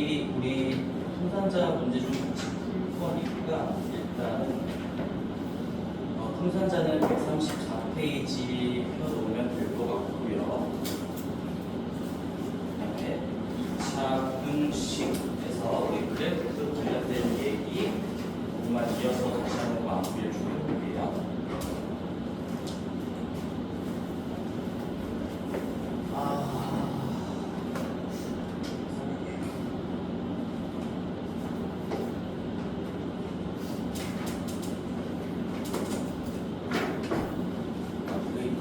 어차피 우리 풍산자 문제 좀 같이 풀 거니까 일단은 풍산자는 134페이지 펴놓으면 될 것 같고요. 그다음에 2차 공식에서 우리 그래프 관련된 얘기 조금만 이어서 다시 한번 마무리를 좀 해볼게요.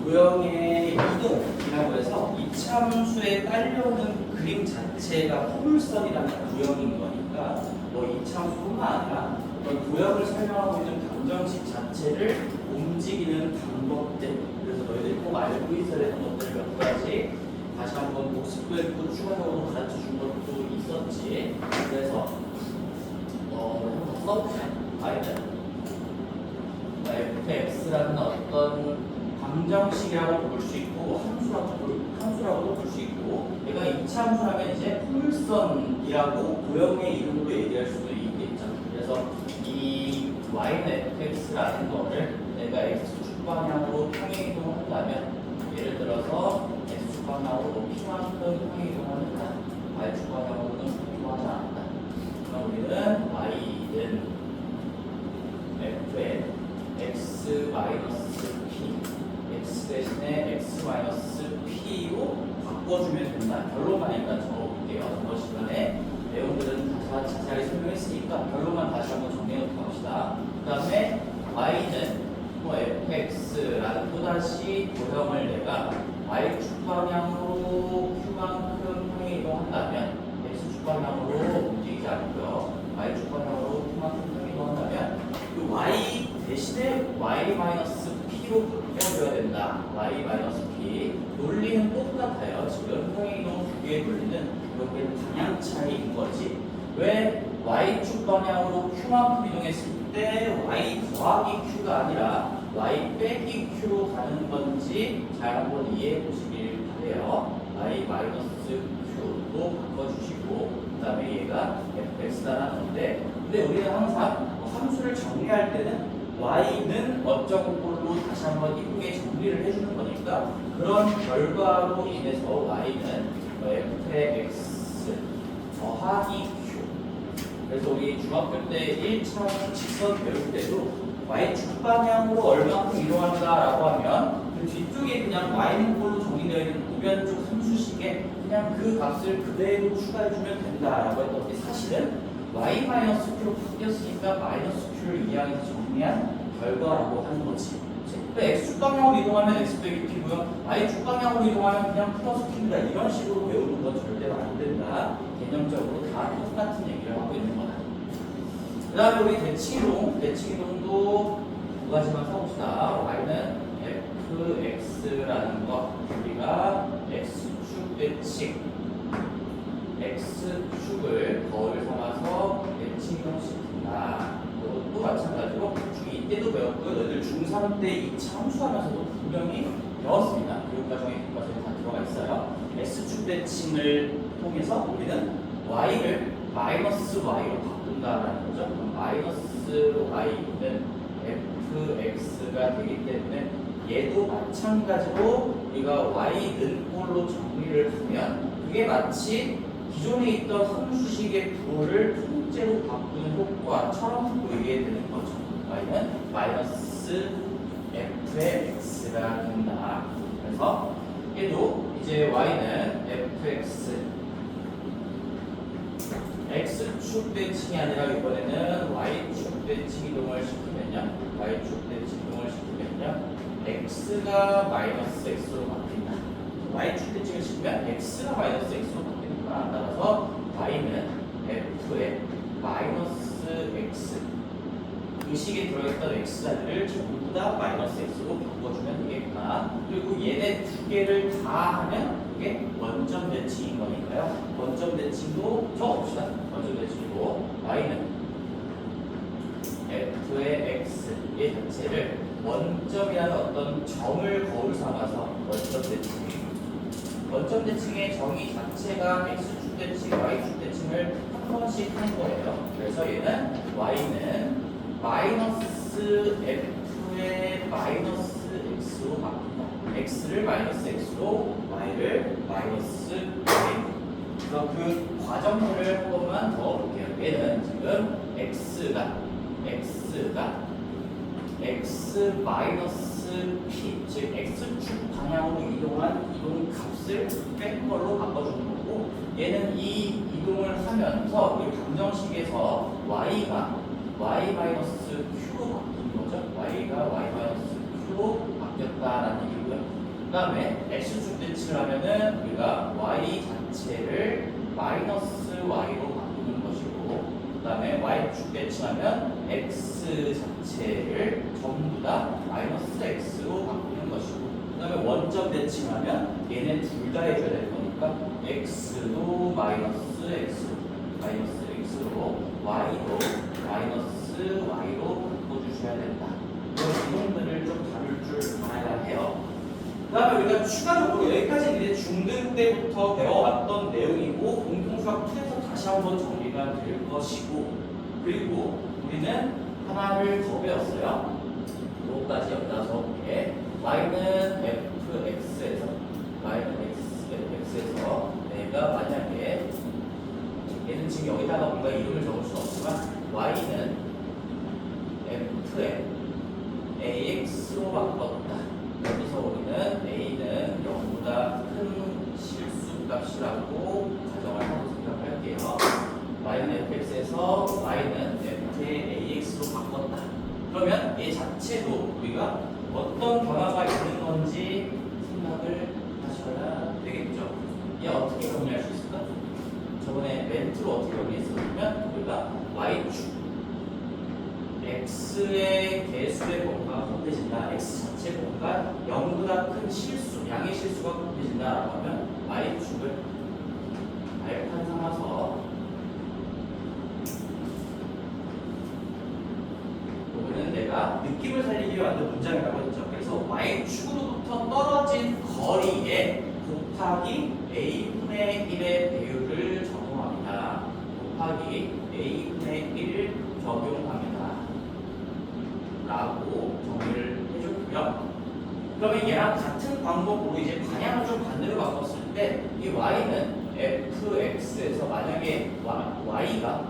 도형의 이동이라고 해서 이차함수에 딸려오는 그림 자체가 포물선이라는 도형인 거니까 뭐 이차함수뿐만 아니라 어떤 도형을 설명하고 있는 방정식 자체를 움직이는 방법들, 그래서 너희들이 꼭 알고 있어야 되는 것들 몇 가지 다시 한번 복습도 추가적으로 가르쳐 준 것도 있었지. 그래서 한번 써보자. 아이는 fx라는 어떤 방정식이라고 볼 수 있고 함수라고도 볼 수 있고, 얘가 이차함수라면 이제 포물선이라고 도형의 이름으로 얘기할 수도 있겠죠. 그래서 이 y는 fx라는 거를 내가 x축 방향으로 평행이동을 한다면, 예를 들어서 x축 방향으로 높이만큼 평행이동을 한다, y축 방향으로는 평행이동하지 않는다. 그럼 우리는 y는 f의 x 마이너스 p x 대신에 x 마이너스 p로 바꿔주면 된다. 결론만 일단 적어볼게요. 저번 시간에 내용들은 자세하게 설명했으니까 결론만 다시 한번 정리해놓고 갑시다. 그 다음에 y는 fx라는 또다시 도형을 내가 y축 방향으로 q만큼 평행이동한다면, x축 방향으로 움직이지 않고요, y축 방향으로 q만큼 평행이동한다면 그 y 대신에 y-p로 바꿔줘야 된다. y-p. 논리는 똑같아요. 지금 평행이동 두 개의 논리는 이렇게 방향 차이인 거지. 왜 y축 방향으로 q만큼 이동했을 때 y 더하기 q가 아니라 y 빼기 q로 가는 건지 잘 한번 이해해 보시길 바래요. y-q로 바꿔주시고, 그 다음에 얘가 fx라는 건데, 근데 우리는 항상 함수를 정리할 때는 y는 어떤 꼴로 다시 한번 이쁘게 정리를 해주는 거니까, 그런 결과로 인해서 y는 f의 x 더하기 q. 그래서 우리 중학교 때 1차원 직선 배울 때도 y축 방향으로 얼마큼 이동한다라고 하면 그 뒤쪽에 그냥 y는 꼴로 정리되어 있는 우변쪽 함수식에 그냥 그 값을 그대로 추가해주면 된다라고 했던 게, 사실은 y-q로 바뀌었으니까 마이너스 q를 이항해서 정리한 결과라고 하는 거지. x축 방향으로 이동하면 x 빼기 p고요, y축 방향으로 이동하면 그냥 플러스 p입니다. 이런 식으로 배우는 건 절대로 안 된다. 개념적으로 다 똑같은 얘기를 하고 있는 거다. 그 다음에 우리 대칭이동도 두 가지만 써봅시다. y는 fx라는 거, 우리가 x축 대칭, x축을 거울 삼아서 대칭이동시킨다. 이것도 마찬가지로 중2 때도 배웠고요. 너희들 중3 때 2차 함수하면서도 분명히 배웠습니다. 교육과정에 교과서에 다 들어가 있어요. x축 대칭을 통해서 우리는 y를 마이너스 y로 바꾼다라는 거죠. 그럼 마이너스 y는 fx가 되기 때문에 얘도 마찬가지로 우리가 y는 꼴로 정리를 하면 그게 마치 기존에 있던 함수식의 부호를 통째로 바꾸는 효과처럼 보이게 되는 거죠. y는 마이너스 f의 x가 된다. 그래서 얘도 이제 y는 fx x축 대칭이 아니라 이번에는 y축 대칭 이동을 시키면요, y축 대칭 이동을 시키면요, x가 마이너스 x로 바뀐다. y축 대칭을 시키면 x가 마이너스 x로 바뀌니까, 따라서 y는 f의 마이너스 x, 그 식에 들어있던 x자리를 전부 다 마이너스 x로 바꿔주면 되겠구나. 그리고 얘네 두 개를 다 하면 이게 원점 대칭인 거니까요. 원점 대칭도 적어봅시다. 원점 대칭이고, y는 f의 x, 얘 자체를 원점이라는 어떤 점을 거울 삼아서 원점 대칭, 원점 대칭의 정의 자체가 x축 대칭, y축 대칭을 번씩 한 거예요. 그래서 얘는 y는 마이너스 f의 마이너스 x로 바꾼다. x를 마이너스 x로 y를 마이너스 y. 그래서 그 과정들을 한 번만 더 볼게요. 얘는 지금 x가 x 마이너스 p, 즉 x축 방향으로 이동한 이동 값을 뺀 걸로 바꿔주는 거고, 얘는 이 이동을 하면서 우리 방정식에서 y가 y 마이너스 q로 바뀐 거죠. y가 y 마이너스 q로 바뀌었다라는 얘기고요. 그 다음에 x축 대칭을 하면은 우리가 y 자체를 마이너스 y로 바꾸는 것이고, 그 다음에 y축 대칭하면 x 자체를 전부 다 마이너스 x로 바꾸는 것이고, 그 다음에 원점 대칭하면 얘는 둘 다 해줘야 될 거니까 x도 마이너스 x로 y도 마이너스 y로 바꿔주셔야 된다. 이런 이동들을 좀 다룰 줄 알아야 해요. 그 다음에 우리가 추가적으로 여기까지 이제 중등 때부터 배워왔던 내용이고 공통수학 2에서 다시 한번 정리가 될 것이고, 그리고 우리는 하나를 더 배웠어요. 요거까지 여기다 적을게. y는 fx에서 내가 만약에 얘는 지금 여기다가 뭔가 이름을 적을 수는 없지만 y는 f에 ax로 바꿨다. 여기서 우리는 a는 0보다 큰 실수값이라고 가정을 하고 생각할게요. y는 fx에서 y는 f의 ax로 바꿨다. 그러면 얘 자체도 우리가 어떤 변화가 있는 건지 생각을 하셔야 되겠죠. 얘 어떻게 정리할 수 있을까? 저번에 멘트로 어떻게 정리했었냐면 우리가 y축 x의 개수의 뭔가가 곱해진다. x 자체 뭔가 0보다 큰 실수, 양의 실수가 곱해진다라고 하면 y축을 알판 삼아서 이거는 내가 느낌을 살리기 위해 만든 문장이라고 했죠. 그래서 y축으로부터 떨어진 거리에 곱하기 a분의 1의 배율을 적용합니다. 곱하기 a분의 1 적용합니다. 라고 정리를 해줬고요. 그러면 얘랑 같은 방법으로 이제 방향을 좀 반대로 바꿨을 때 이 y는 fx에서 만약에 y가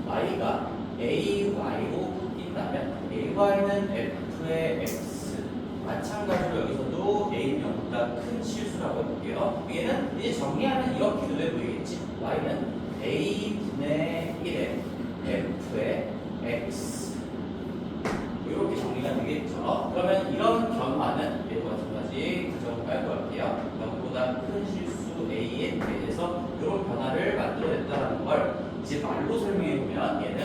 ay로 바뀐다면 ay는 f의 x, 마찬가지로 여기서도 a는 0보다 큰 실수라고 해볼게요. 얘는 이제 정리하면 이렇게 눈에 보이겠지. y는 a분의 1의 f의 x, 이렇게 정리가 되겠죠. 그러면 이런 변화는 얘와 마찬가지 가정을 할게요. 0보다 큰 실수 a에 대해서 이런 변화를 만들어냈다는 걸 이제 말로 설명해보면 얘는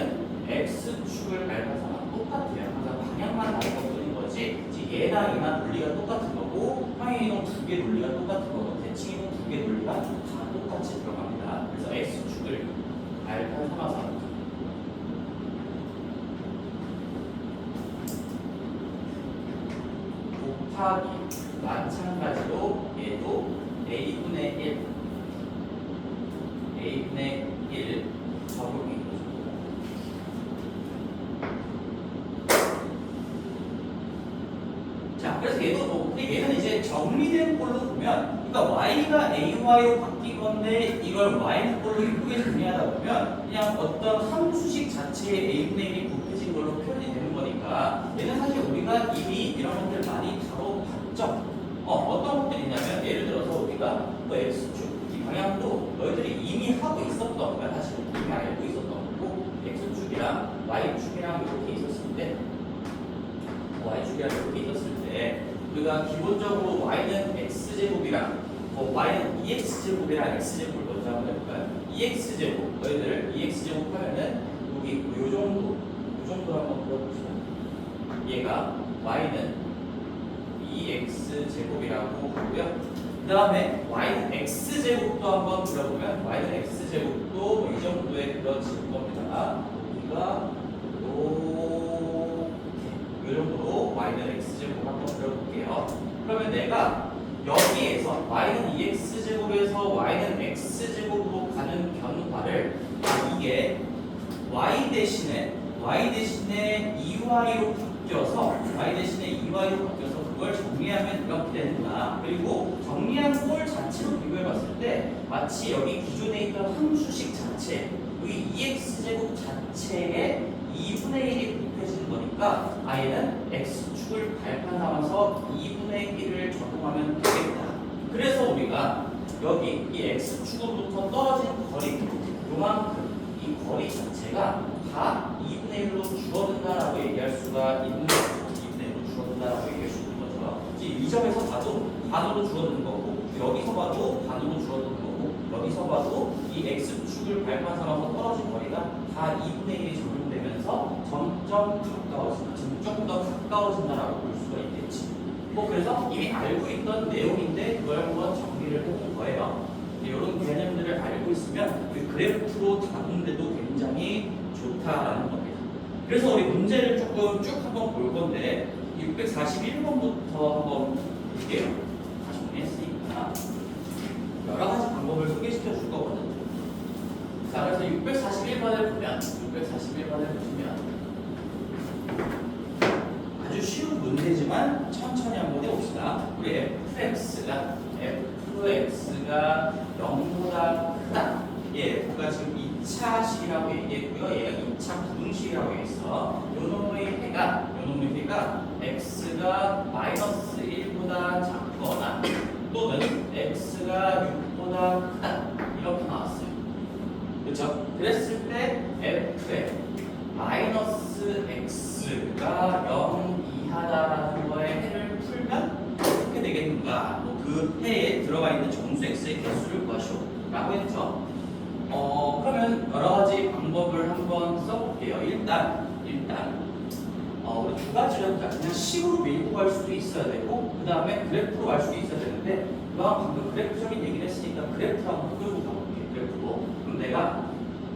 x축을 알파상과 똑같아요. 항상 방향만 다른 것뿐인 거지, 이제 얘나 얘나 논리가 똑같은 거고, 평행이동 두 개 논리가 똑같은 거고, 대칭이동 두 개 논리가 다 똑같이 들어갑니다. 그래서 x축을 알파 삼아서 곱하기, 마찬가지로 얘도 a분의 1 적용이 되죠. 자, 그래서 얘도 근데 얘는 이제 정리된 걸로 보면, 그러니까 y가 ay로 바뀐 건데 이걸 y는 걸로 이쁘게 정리하다 보면 그냥 어떤 함수식 자체의 a분의 1이 곱해진 걸로 표현이 되는 거니까 얘는 사실 우리가 이미 이런 것들 많이 다뤄봤죠. 어떤 것들이 있냐면, 예를 들어서 우리가 뭐 x축 이 방향도 너희들이 이미 하고 있었던 거야. 사실 이미 알고 있었던 거고, x축이랑 y축이랑 이렇게 있었을 때, y축이랑 이렇게 있었을 때 우리가 기본적으로 y는 x제곱이랑 y는 2x제곱이랑 x제곱을 먼저 한번 해볼까요? 2x제곱, 너희들 2x제곱 하면은 여기 요 정도 한번 그려보시면 얘가 y는 2x제곱이라고 하고요. 그 다음에 y는 x제곱도 한번 그려보면 y는 x제곱도 이 정도에 그려질 겁니다. 여기가 이 정도로 y는 x제곱 한번 그려볼게요. 그러면 내가 여기에서 y는 2x제곱에서 y는 x제곱으로 가는 변화를 이게 y 대신에 2y로 바뀌어서 그걸 정리하면 이렇게 되는구나. 그리고 정리한 꼴 자체로 비교해 봤을 때 마치 여기 기존에 있던 함수식 자체 여기 2x제곱 자체에 2분의 1이 곱해지는 거니까 y는 x축을 발판 삼아서 2분의 1을 적용하면 되겠다. 그래서 우리가 여기 이 x축으로부터 떨어진 거리 요만큼 이 거리 자체가 다 2분의 1로 줄어든다라고 얘기할 수가 있는 거죠. 2분의 1로 줄어든다라고 얘기할 수 있는 거죠. 이 점에서 봐도 반으로 줄어드는 거고 여기서 봐도 반으로 줄어드는 거고 여기서 봐도 이 x축을 발판 삼아서 떨어진 거리가 다 2분의 1이 적용되면서 점점 더 가까워진다라고 볼 수가 있겠지. 그래서 이미 알고 있던 내용인데 그걸 한번 정리를 해본 거예요. 이런 개념들을 알고 있으면 우리 그래프로 다루는데도 굉장히 좋다라는 겁니다. 그래서 우리 문제를 조금 쭉 한번 볼 건데 641번부터 한번 볼게요. 다 정리했으니까 여러 가지 방법을 소개시켜 줄 거거든요. 자, 그래서 641번을 보면 아주 쉬운 문제지만 천천히 한번 해봅시다. 우리 fx가 0보다 크다. F가 지금 2차식이라고 얘기했고요. 얘가 2차 부등식이라고 얘기했어. 요놈의 해가 x가 마이너스 1보다 작거나 또는 x가 6보다 크다. 이렇게 나왔어요. 그렇죠? 그랬을 때 f의 마이너스 x가 0 이하다라는 거에 해를 풀면 어떻게 되겠는가? 그 해에 들어가 있는 정수 x의 개수를 구하시오 라고 했죠. 그러면 여러 가지 방법을 한번 써볼게요. 일단 우리 두 가지를 그냥 식으로 밀고 갈 수도 있어야 되고 그 다음에 그래프로 갈 수도 있어야 되는데 그동안 방금 그래프적인 얘기를 했으니까 그래프로 한번 끌고 가볼게요. 그래프로. 그럼 내가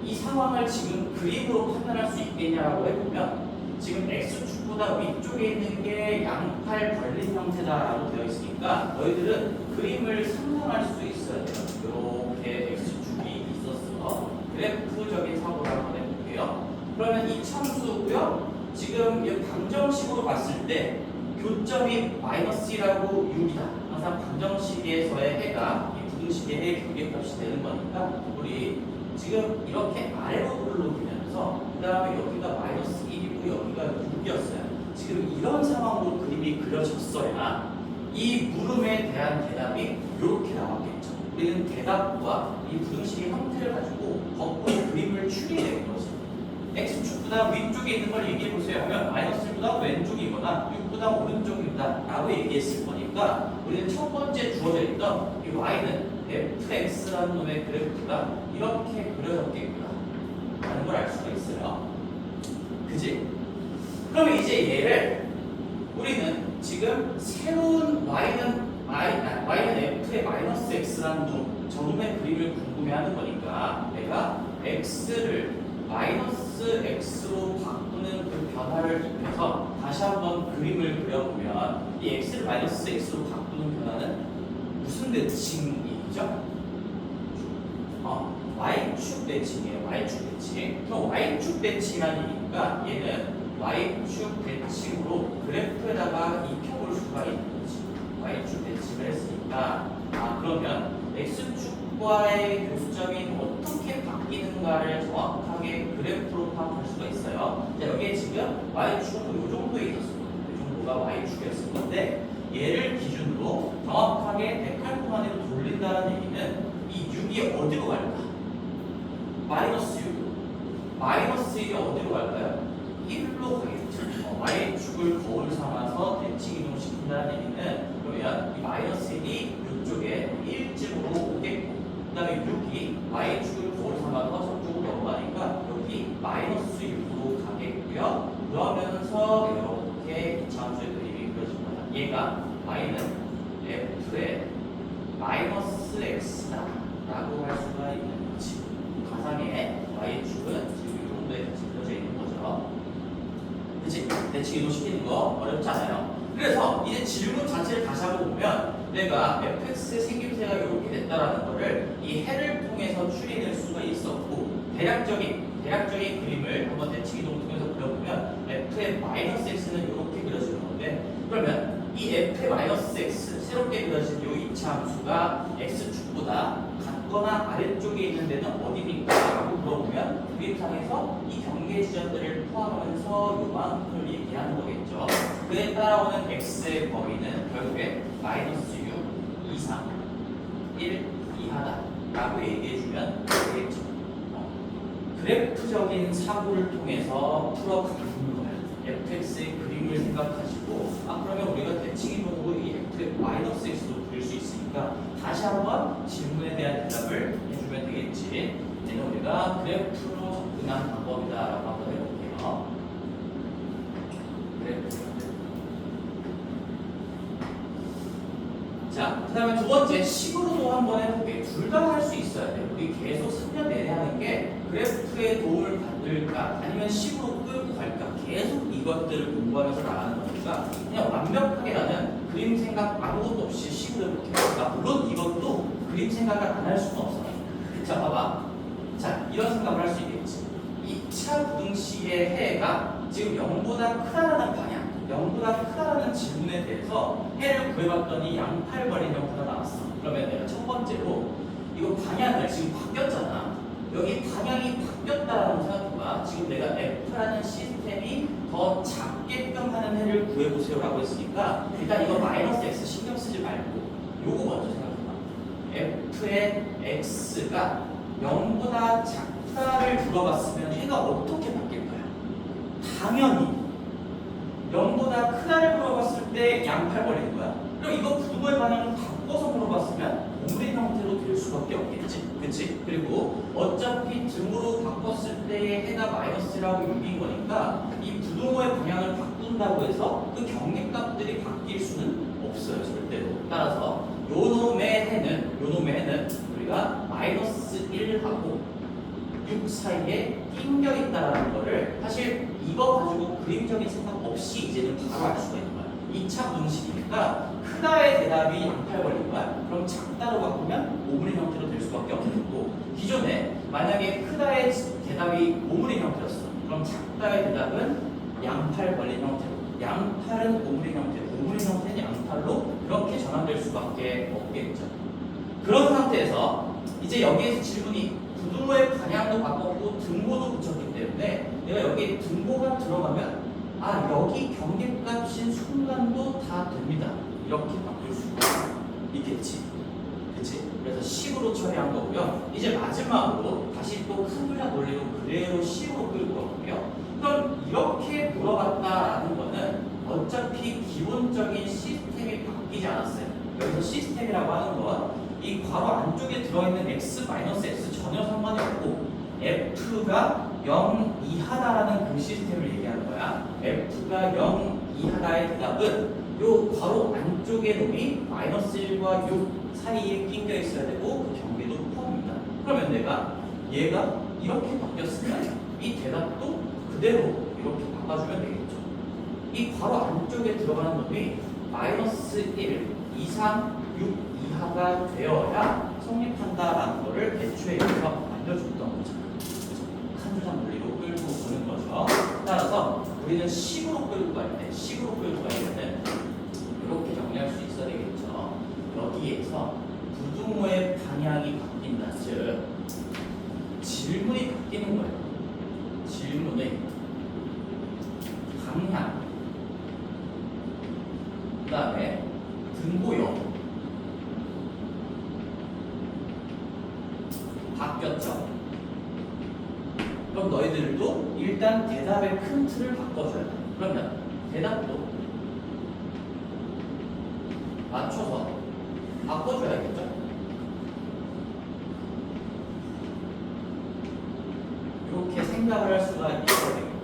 이 상황을 지금 그림으로 판단할 수 있겠냐라고 해보면 지금 x축보다 위쪽에 있는 게 양팔 벌린 형태다라고 되어 있으니까 너희들은 그림을 상상할 수 있어야 돼요. 이렇게 x축이 있었어. 그래프적인 사고를 한번 해볼게요. 그러면 이 참수고요. 지금 이 방정식으로 봤을 때 교점이 마이너스라고 6이다. 항상 방정식에서의 해가 이 부등식의 해의 경계값이 되는 거니까 우리 지금 이렇게 아래로 올라오면서 그 다음에 여기가 마이너스 1이고 여기가 6이었어요. 지금 이런 상황으로 그림이 그려졌어야 이 물음에 대한 대답이 이렇게 나왔겠죠. 우리는 대답과 이 부등식의 형태를 가지고 거꾸로 그림을 추리해낸 거죠. x축보다 위쪽에 있는 걸 얘기해 보세요 하면 마이너스 1보다 왼쪽이거나 6보다 오른쪽이다 라고 얘기했을 거니까 우리는 첫 번째 주어져 있던 이 y는 fx라는 놈의 그래프가 이렇게 그려졌겠구나 라는 걸 알 수가 있어요. 그지? 그러면 이제 얘를 우리는 지금 새로운 y는 f의 마이너스 x라는 놈, 저놈의 그림을 궁금해하는 거니까 내가 x를 마이너스 x로 바꾸는 그 변화를 입혀서 다시 한번 그림을 그려보면 이 x를 마이너스 x로 바꾸는 변화는 무슨 대칭이죠? y축 대칭이에요. y축 대칭. 그럼 y축 대칭이라는 얘기니까 얘는 y축 대칭으로 그래프에다가 입혀볼 수가 있는 거지. y축 대칭을 했으니까 그러면 x축과의 교수점이 어떻게 바뀌는가를 정확하게 그래프로 파악할 수가 있어요. 자, 여기에 지금 y축은 이 정도에 있었거든요. 이 정도가 y축이었을 건데 얘를 기준으로 정확하게 데칼코마니로 돌린다는 얘기는 이 6이 어디로 갈까? 마이너스 6. 마이너스 1이 어디로 갈까요? 1로 가겠죠. y축을 거울 삼아서 대칭 이동시킨다는 얘기는 그러면 이 마이너스 1이 이쪽에 1쯤으로 오겠고 그 다음에 6이 y축을 거울 삼아서 저쪽으로 넘어가니까 여기 마이너스 6으로 가겠고요. 그러면서 이렇게 이차함수의 그림이 그려진 거다. 얘가 y는 f의 마이너스 x다 라고 할 수가 있는 거지. 가상의 y축은 지금 이 정도에 그려져 있는 거죠. 그치? 대칭 이동시키는 거 어렵지 않아요. 그래서 이제 질문 자체를 다시 한번 보면 내가 fx의 생김새가 이렇게 됐다라는 거를 이 해를 통해서 추리낼 수가 있었고 대략적인 그림을 한번 대칭이동을 통해서 그려보면 f의 마이너스 x는 이렇게 그려지는 건데 그러면 이 f의 마이너스 x 새롭게 그려진 이 이차함수가 x축보다 같거나 아래쪽에 있는 데는 어디입니까? 라고 물어보면 그림상에서 이 경계 지점들을 포함하면서 요만큼을 얘기하는 거겠죠. 그에 따라오는 x의 범위는 결국에 마이너스 6 이상 1 이하다 라고 얘기해주면 되겠죠. 그래프적인 사고를 통해서 풀어가는 거예요. fx의 그림을 생각하시고 그러면 우리가 대칭이동으로 이 f의 마이너스 x도 그릴 수 있으니까 다시 한번 질문에 대한 대답을 해주면 되겠지. 얘는 우리가 그래프로 접근한 방법이다 라고 한번 해볼게요. 그래프. 자, 그 다음에 두 번째 식으로도 한번 해볼게요. 둘 다 할 수 있어야 돼요. 우리 계속 3년 내내 하는 게 그래프의 도움을 받을까 아니면 식으로 끌고 갈까 계속 이것들을 공부하면서 나가는 거니까 그냥 완벽하게 나는 그림 생각 아무것도 없이 식으로 해볼게요. 물론 이것도 그림 생각을 안 할 수는 없어요. 자, 봐봐. 자, 이런 생각을 할 수 있겠지. 2차 부등식의 해가 지금 0보다 크다라는 방향 0보다 크다라는 질문에 대해서 해를 구해봤더니 양팔벌인 형태가 나왔어. 그러면 내가 첫 번째로 이거 방향을 지금 바뀌었잖아. 여기 방향이 바뀌었다라는 생각해봐. 지금 내가 F라는 시스템이 더 작게끔 하는 해를 구해보세요라고 했으니까 일단 이거 마이너스 X 신경 쓰지 말고 요거 먼저 생각해봐. F의 X가 0보다 작다를 물어봤으면 해가 어떻게 바뀔까요? 당연히 0보다 크다를 물어봤을 때 양팔 벌리는 거야. 그럼 이거 부등호의 방향을 바꿔서 물어봤으면 오므린 형태로 될 수밖에 없겠지. 그치? 그리고 어차피 등으로 바꿨을 때의 해가 마이너스라고 여긴 거니까 이 부등호의 방향을 바꾼다고 해서 그 경계값들이 바뀔 수는 없어요. 절대로. 따라서 요 놈의 해는 우리가 마이너스 1하고 6 사이에 낑겨 있다라는 거를 사실 이거 가지고 그림적인 생각 없이 이제는 바로 알 수가 있는 거야. 2차 분식이니까 크다의 대답이 양팔 벌린 거야. 그럼 작다로 바꾸면 오므린 형태로 될 수밖에 없는 거고 기존에 만약에 크다의 대답이 오므린 형태였어. 그럼 작다의 대답은 양팔 벌린 형태로 양팔은 오므린 형태, 오므린 형태는 양팔로 그렇게 전환될 수밖에 없겠죠. 그런 상태에서 이제 여기에서 질문이 부등호의 방향도 바꿨고 등호도 붙였기 때문에 내가 여기 등호가 들어가면 여기 경계값인 순간도 다 됩니다. 이렇게 바꿀 수가 있겠지. 그치? 그래서 식으로 처리한 거고요. 이제 마지막으로 다시 또 큰 분량 논리로 그대로 식으로 끌고 가고요. 그럼 이렇게 물어봤다라는 거는 어차피 기본적인 시스템이 바뀌지 않았어요. 여기서 시스템이라고 하는 건 이 괄호 안쪽에 들어있는 x-x 전혀 상관이 없고 f가 0 이하다라는 그 시스템을 얘기하는 거야. f가 0 이하다의 대답은 요 괄호 안쪽에 놈이 마이너스 1과 6 사이에 낑겨 있어야 되고 그 경계도 포함입니다. 그러면 내가 얘가 이렇게 바뀌었으면 이 대답도 그대로 이렇게 바꿔주면 되겠죠. 이 괄호 안쪽에 들어가는 놈이 마이너스 1 이상 6 이하가 되어야 성립한다라는 거를 애초에 여기서 알려줬던 거잖아. 한 주장 논리로 끌고 오는 거죠. 따라서 우리는 식으로 끌고 갈 때, 이렇게 정리할 수 있어야 되겠죠. 여기에서 부등호의 방향이 바뀐다. 즉, 질문이 바뀌는 거예요. 질문의 방향, 그 다음에 등호형 바뀌었죠. 그럼 너희들도 일단 대답의 큰 틀을 바꿔줘야 돼. 그러면 대답도 맞춰서 바꿔줘야겠죠. 이렇게 생각을 할 수가 있어야 되겠죠.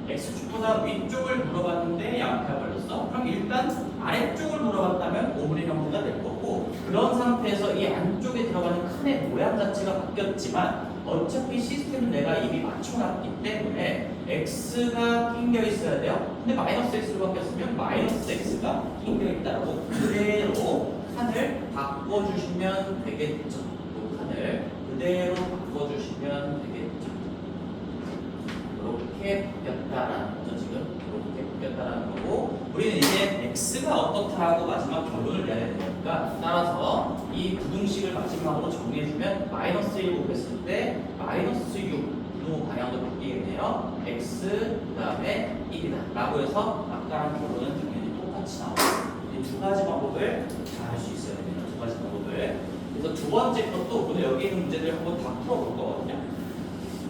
x축보다 위쪽을 물어봤는데 양패가 걸렸어. 그럼 일단 아래쪽을 물어봤다면 오므린 형태가 될 거고 그런 상태에서 이 안쪽에 들어가는 칸의 모양 자체가 바뀌었지만 어차피 시스템은 내가 이미 맞춰놨기 때문에 x가 낑겨 있어야 돼요. 근데 마이너스 x로 바뀌었으면 마이너스 x가 낑겨 있다고 그대로 칸을 바꿔주시면 되겠죠. 그 칸을 그대로 바꿔주시면 되겠죠. 이렇게 바뀌었다라는 거죠. 지금 이렇게 바뀌었다라는 거고, 우리는 이제 x가 어떻다라고 마지막 결론을 내야 되니까, 따라서 이 부등식을 마지막으로 정리해주면 마이너스 1 곱했을 때 마이너스 6로 방향도 바뀌겠네요. x 그 다음에 1이다 라고 해서 아까랑 결론은 당연히 똑같이 나옵니다. 이 두 가지 방법을 잘 할 수 있어야 됩니다. 두 가지 방법을. 그래서 두 번째 것도 오늘 여기 있는 문제들 한번 다 풀어볼 거거든요.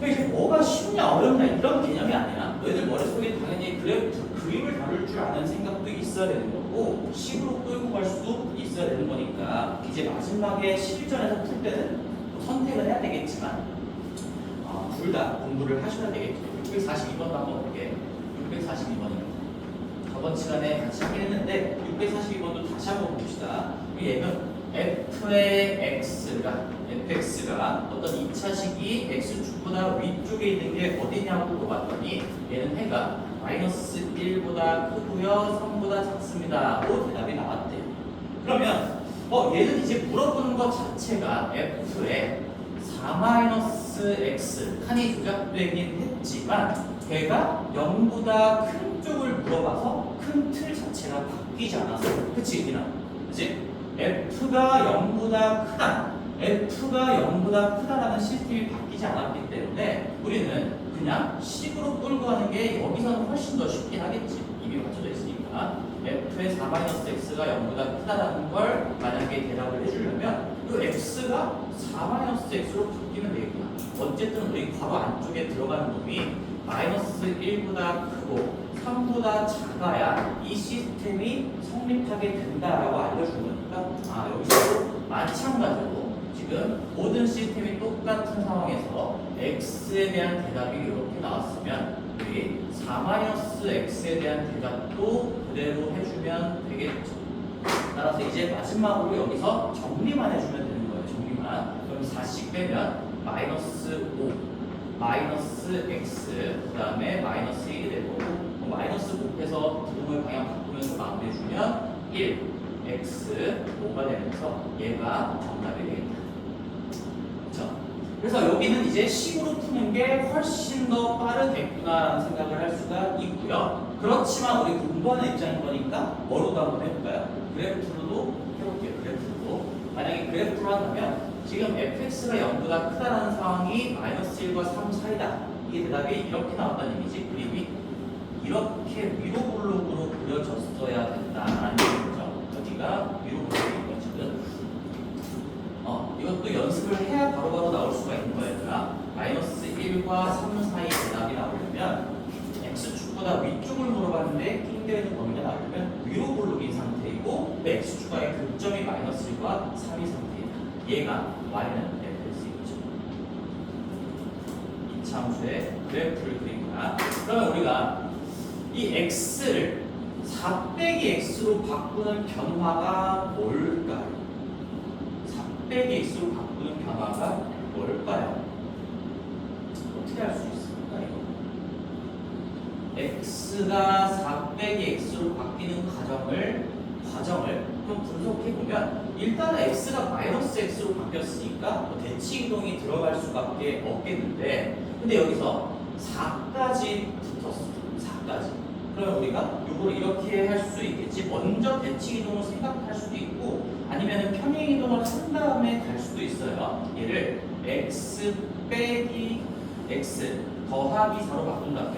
이게 뭐가 쉽냐 어렵냐 이런 개념이 아니라 너희들 머릿속에 당연히 그래프 그림을 다룰 줄 아는 생각도 있어야 되는 거고 식으로 끌고 갈 수도 있어야 되는 거니까 이제 마지막에 실전에서 풀 때는 또 선택을 해야 되겠지만 둘 다 공부를 하셔야 되겠죠. 642번도 한번 볼게요. 642번입니다. 저번 시간에 같이 하긴 했는데 642번도 다시 한번 봅시다. 얘는 f의 fx가 어떤 2차식이 x축보다 위쪽에 있는 게 어디냐고 물어봤더니 얘는 해가 마이너스 1보다 크고요 3보다 작습니다 로 대답이 나왔대요. 그러면 얘는 이제 물어보는 것 자체가 f의 4-x 칸이 조작되긴 했지만 걔가 0보다 큰 쪽을 물어봐서 큰 틀 자체가 바뀌지 않았어. 그치 이나? 그치? f가 0보다 크다. f가 0보다 크다라는 시스템이 바뀌지 않았기 때문에 우리는 그냥 식으로 끌고 가는 게 여기서는 훨씬 더 쉽긴 하겠지. 이미 맞춰져 있으니까. f의 4-x가 0보다 크다라는 걸 만약에 대답을 해주려면 그 x가 4-x로 바뀌면 되겠구나. 어쨌든 우리 괄호 안쪽에 들어가는 놈이 마이너스 1보다 크고 3보다 작아야 이 시스템이 성립하게 된다라고 알려준 거니까 여기서 마찬가지로 지금 모든 시스템이 똑같은 상황에서 x에 대한 대답이 이렇게 나왔으면 우리 4-x에 대한 대답도 그대로 해주면 되겠죠. 따라서 이제 마지막으로 여기서 정리만 해주면 되는 거예요. 정리만. 그럼 4씩 빼면 마이너스 5 마이너스 x 그 다음에 마이너스 1이 되고 마이너스 곱해서 부등을 방향 바꾸면서 마무리해주면 1 x 5가 되면서 얘가 정답이 되겠다. 그렇죠? 그래서 여기는 이제 식으로 푸는 게 훨씬 더 빠르겠구나라는 생각을 할 수가 있고요. 그렇지만 우리 공부하는 입장인 거니까 뭐로도 한번 해볼까요? 그래프로도 해볼게요. 그래프로. 만약에 그래프로 한다면 지금 fx가 0보다 크다라는 상황이 마이너스 1과 3 사이다. 이게 대답이 이렇게 나왔다는 의미지. 그림이 이렇게 위로 블록으로 그려졌어야 된다라는 얘기죠. 여기가 위로 블록인 거 지금. 이것도 연습을 해야 바로바로 나올 수가 있는 거예요. 마이너스 1과 3 사이 대답이 나오려면 x축보다 위쪽을 물어봤는데 낑겨있는 범위가 나오려면 위로 블록인 상태이고 x축과의 극점이 마이너스 1과 3이 상태이다. 얘가 y는 f일 수 있죠. 이 함수의 그래프를 그리거나 그러면 우리가 이 x를 4-x로 바꾸는 변화가 뭘까요? 4-x로 바꾸는 변화가 뭘까요? 어떻게 할 수 있습니까? 이거 x가 4-x로 바뀌는 과정을 한번 분석해보면 일단 x가 마이너스 x로 바뀌었으니까 대치 이동이 들어갈 수밖에 없겠는데 근데 여기서 4까지 붙었어. 4까지. 그러면 우리가 이걸 이렇게 할 수 있겠지. 먼저 대치 이동을 생각할 수도 있고 아니면 평행 이동을 한 다음에 갈 수도 있어요. 얘를 x 빼기 x 더하기 4로 바꾼 다음에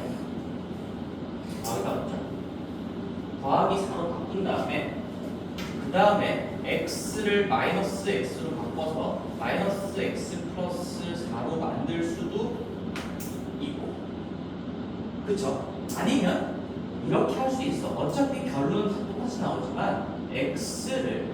더하기 4로 바꾼 다음에 그 다음에 x를 마이너스 x로 바꿔서 마이너스 x 플러스 4로 만들 수도 있고 그쵸? 아니면 이렇게 할 수 있어. 어차피 결론은 다 똑같이 나오지만 x를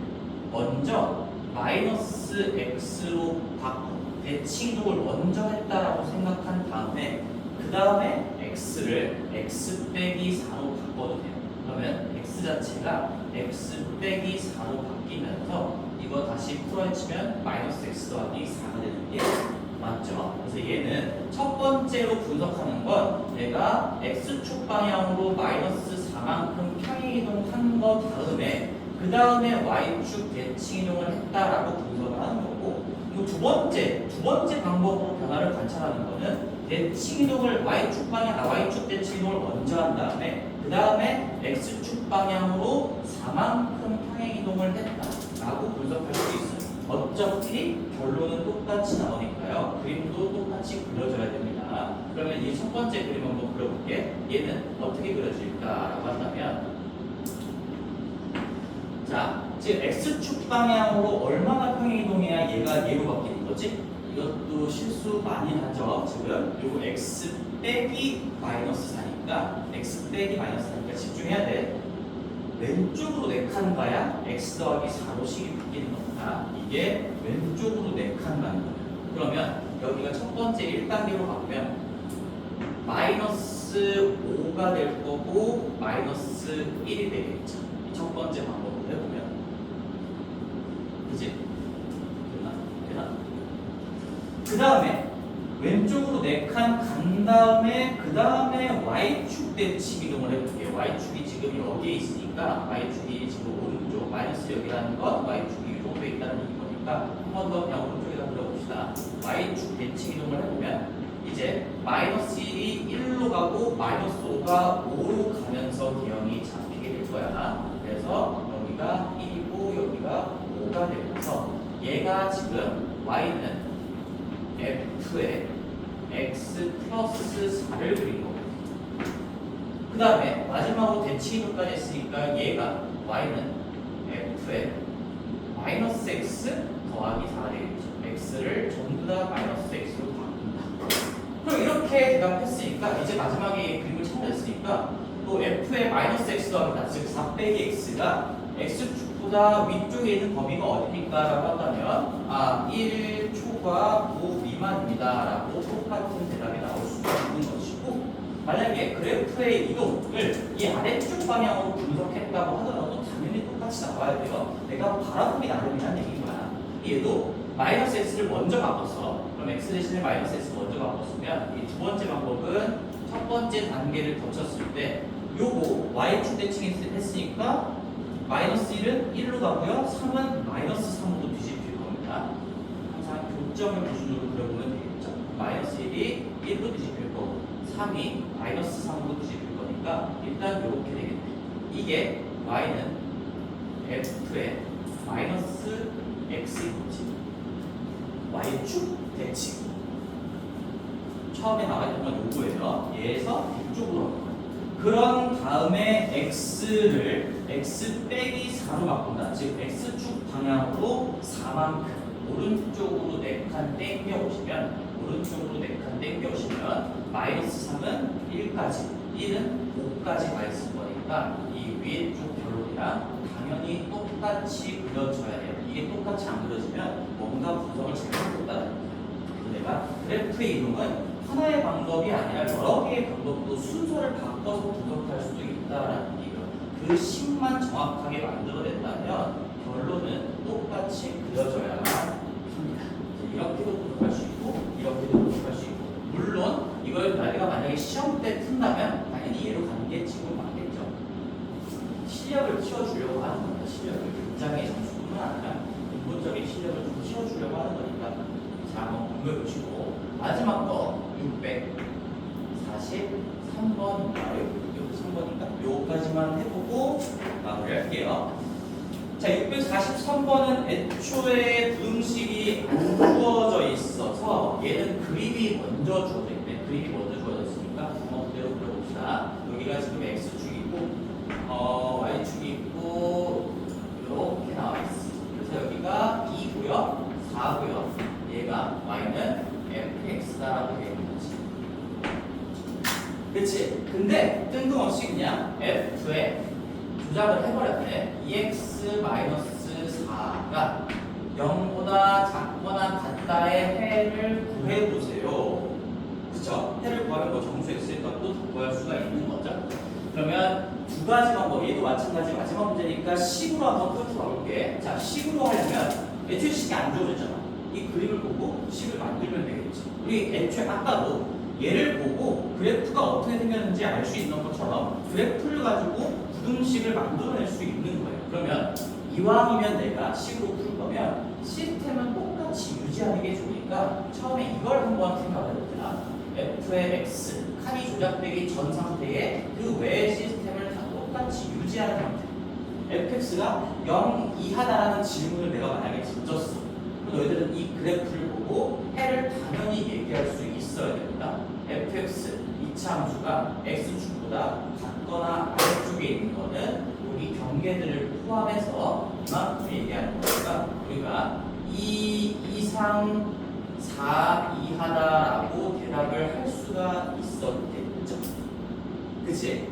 먼저 마이너스 x로 바꿔 대치 이동을 먼저 했다라고 생각한 다음에 그 다음에 x를 x 빼기 4로 바꿔도 돼요. 그러면 x 자체가 x 빼기 4로 바뀌면서 이거 다시 풀어헤치면 마이너스 x 더하기 4가 되는 게 맞죠? 그래서 얘는 첫 번째로 분석하는 건 내가 x축 방향으로 마이너스 4만큼 평행이동한 거 다음에 그 다음에 y축 대칭 이동을 했다라고 분석을 하는 거고, 그리고 두 번째 방법으로 변화를 관찰하는 거는 대칭 이동을 y축 방향, y축 대칭 이동을 먼저 한 다음에 그 다음에 x축 방향으로 4만큼 평행 이동을 했다라고 분석할 수 있어요. 어차피 결론은 똑같이 나오니까요. 그림도 똑같이 그려줘야 됩니다. 그러면 이 첫 번째 그림 한번 그려볼게. 얘는 어떻게 그려질까라고 한다면, 자, 지금 x축 방향으로 얼마나 평행 이동해야 얘가 얘로 바뀌는 거지? 이것도 실수 많이 하죠. 지금 요거 x 빼기 마이너스 4니까 x 빼기 마이너스 4니까 집중해야 돼. 왼쪽으로 4칸 가야 x 더하기 4로 식이 바뀌는 겁니다. 이게 왼쪽으로 4칸 가는 거예요. 그러면 여기가 첫 번째 1단계로 가보면 마이너스 5가 될 거고 마이너스 1이 되겠죠. 이 첫 번째 방법으로 해보면, 그지? 되나? 그 다음에 왼쪽으로 4칸 간 다음에 그 다음에 y축 대칭 이동을 해볼게요. y축이 지금 여기에 있으니까 y축이 지금 오른쪽 마이너스 여기라는 건 y축이 이 정도에 있다는 얘기니까 한 번 더 그냥 오른쪽에다 그려봅시다. y축 대칭 이동을 해보면 이제 마이너스 1이 1로 가고 마이너스 5가 5로 가면서 개형이 잡히게 될 거야. 그래서 여기가 1이고 여기가 5가 되면서 얘가 지금 y는 f에 x 플러스 4를 그린 거고, 그 다음에 마지막으로 대칭 이동까지 했으니까 얘가 y는 f에 마이너스 x 더하기 4가 되겠죠. x를 전부 다 마이너스 x로 바꾼다. 그럼 이렇게 대답했으니까 이제 마지막에 그림을 찾아냈으니까 또 f의 마이너스 x 더하기 4, 즉 4 빼기 x가 x축보다 위쪽에 있는 범위가 어디니까 라고 한다면 1초과 5 미만입니다 라고 똑같은 대답이 나올 수가 있는 것이고, 만약에 그래프의 이동을 이 아래쪽 방향으로 분석했다고 하더라도 당연히 똑같이 나와야 돼요. 내가 바라보기 나름이라는 얘기인 거야. 얘도 마이너스 x를 먼저 바꿔서, 그럼 x 대신에 마이너스 x 먼저 바꿨으면 이 두 번째 방법은 첫 번째 단계를 거쳤을 때 요거 y축 대칭 했으니까 마이너스 1은 1로 가고요. 3은 마이너스 3으로 뒤집힐 겁니다. 항상 교점을 기준으로 그려보면 되겠죠. 마이너스 1이 1로 뒤집힐 거고 3이 마이너스 3으로 뒤집힐 거니까 일단 이렇게 되겠네. 이게 y는 f의 마이너스 x인 거지. y축 대칭. 처음에 나와있던 건 요거예요. 얘에서 이쪽으로. 그런 다음에 x를 x 빼기 4로 바꾼다. 즉 x축 방향으로 4만큼 오른쪽으로 4칸 땡겨 오시면, 오른쪽으로 4칸 땡겨 오시면 마이너스 3은 1까지, 1은 5까지 가 있을 거니까 이 위에 쪽 결론이랑 당연히 똑같이 그려줘야 돼요. 이게 똑같이 안 그려지면 뭔가 분석을 잘못했다는 거예요. 내가 그래프의 이동은 하나의 방법이 아니라 여러 개의 방법으로 순서를 바꿔서 분석할 수도 있다라는 얘기예요. 그 식만 정확하게 만들어낸다면 결론은 똑같이 그려져야만 합니다. 이렇게도 분석할 수 있고 이렇게도 분석할 수 있고, 물론 이걸 내가 만약에 시험 때 푼다면 당연히 얘로 가는 게 지금 맞겠죠. 실력을 키워주려고 하는 겁니다. 실력을 굉장히 점수뿐만 아니라 근본적인 실력을 좀 키워주려고 하는 거니까 자, 한번 공부해 보시고, 마지막 거 643번인가요? 3번인가? 요까지만 해보고 마무리할게요. 자, 643번은 애초에 부등식이 안 주어져 있어서 얘는 그림이 먼저 주어져 있네. 그림이 먼저 주어졌으니까 한번 그대로 그려봅시다. 여기가 지금 x축이고 y축이 있고 이렇게 나와 있어. 그래서 여기가 2고요, 4고요. 얘가 y는 fx다라고 되어 있는 거지. 그치? 근데 뜬금없이 그냥 f에 조작을 해버렸네. 2x-4가 0보다 작거나 같다의 해를 구해보세요. 그쵸? 해를 구하면 뭐 정수 x의 값도 더 구할 수가 있는 거죠. 그러면 두 가지 방법, 얘도 마찬가지 마지막 문제니까 식으로 한번 풀어볼게. 자, 식으로 하려면 애초에 식이 안 주어졌잖아. 이 그림을 보고 식을 만들면 되겠지. 우리 애초에 아까도 얘를 보고 그래프가 어떻게 생겼는지 알 수 있는 것처럼 그래프를 가지고 부등식을 만들어낼 수 있는 거예요. 그러면 이왕이면 내가 식으로 풀 거면 시스템은 똑같이 유지하는 게 좋으니까 처음에 이걸 한번 생각을 해보자. f의 x, 칸이 조작되기 전 상태에 그 외의 시스템을 다 똑같이 유지하는 상태. fx가 0 이하다라는 질문을 내가 만약에 던졌어. 그럼 너희들은 이 그래프를 보고 해를 당연히 얘기할 수 있어야 됩니다. fx, 이차함수가 x축보다 같거나 아래쪽에 있는 거는 여기 경계들을 포함해서 이만큼 얘기하는 거니까 우리가 2 이상 4 이하다라고 대답을 할 수가 있었겠죠. 그치?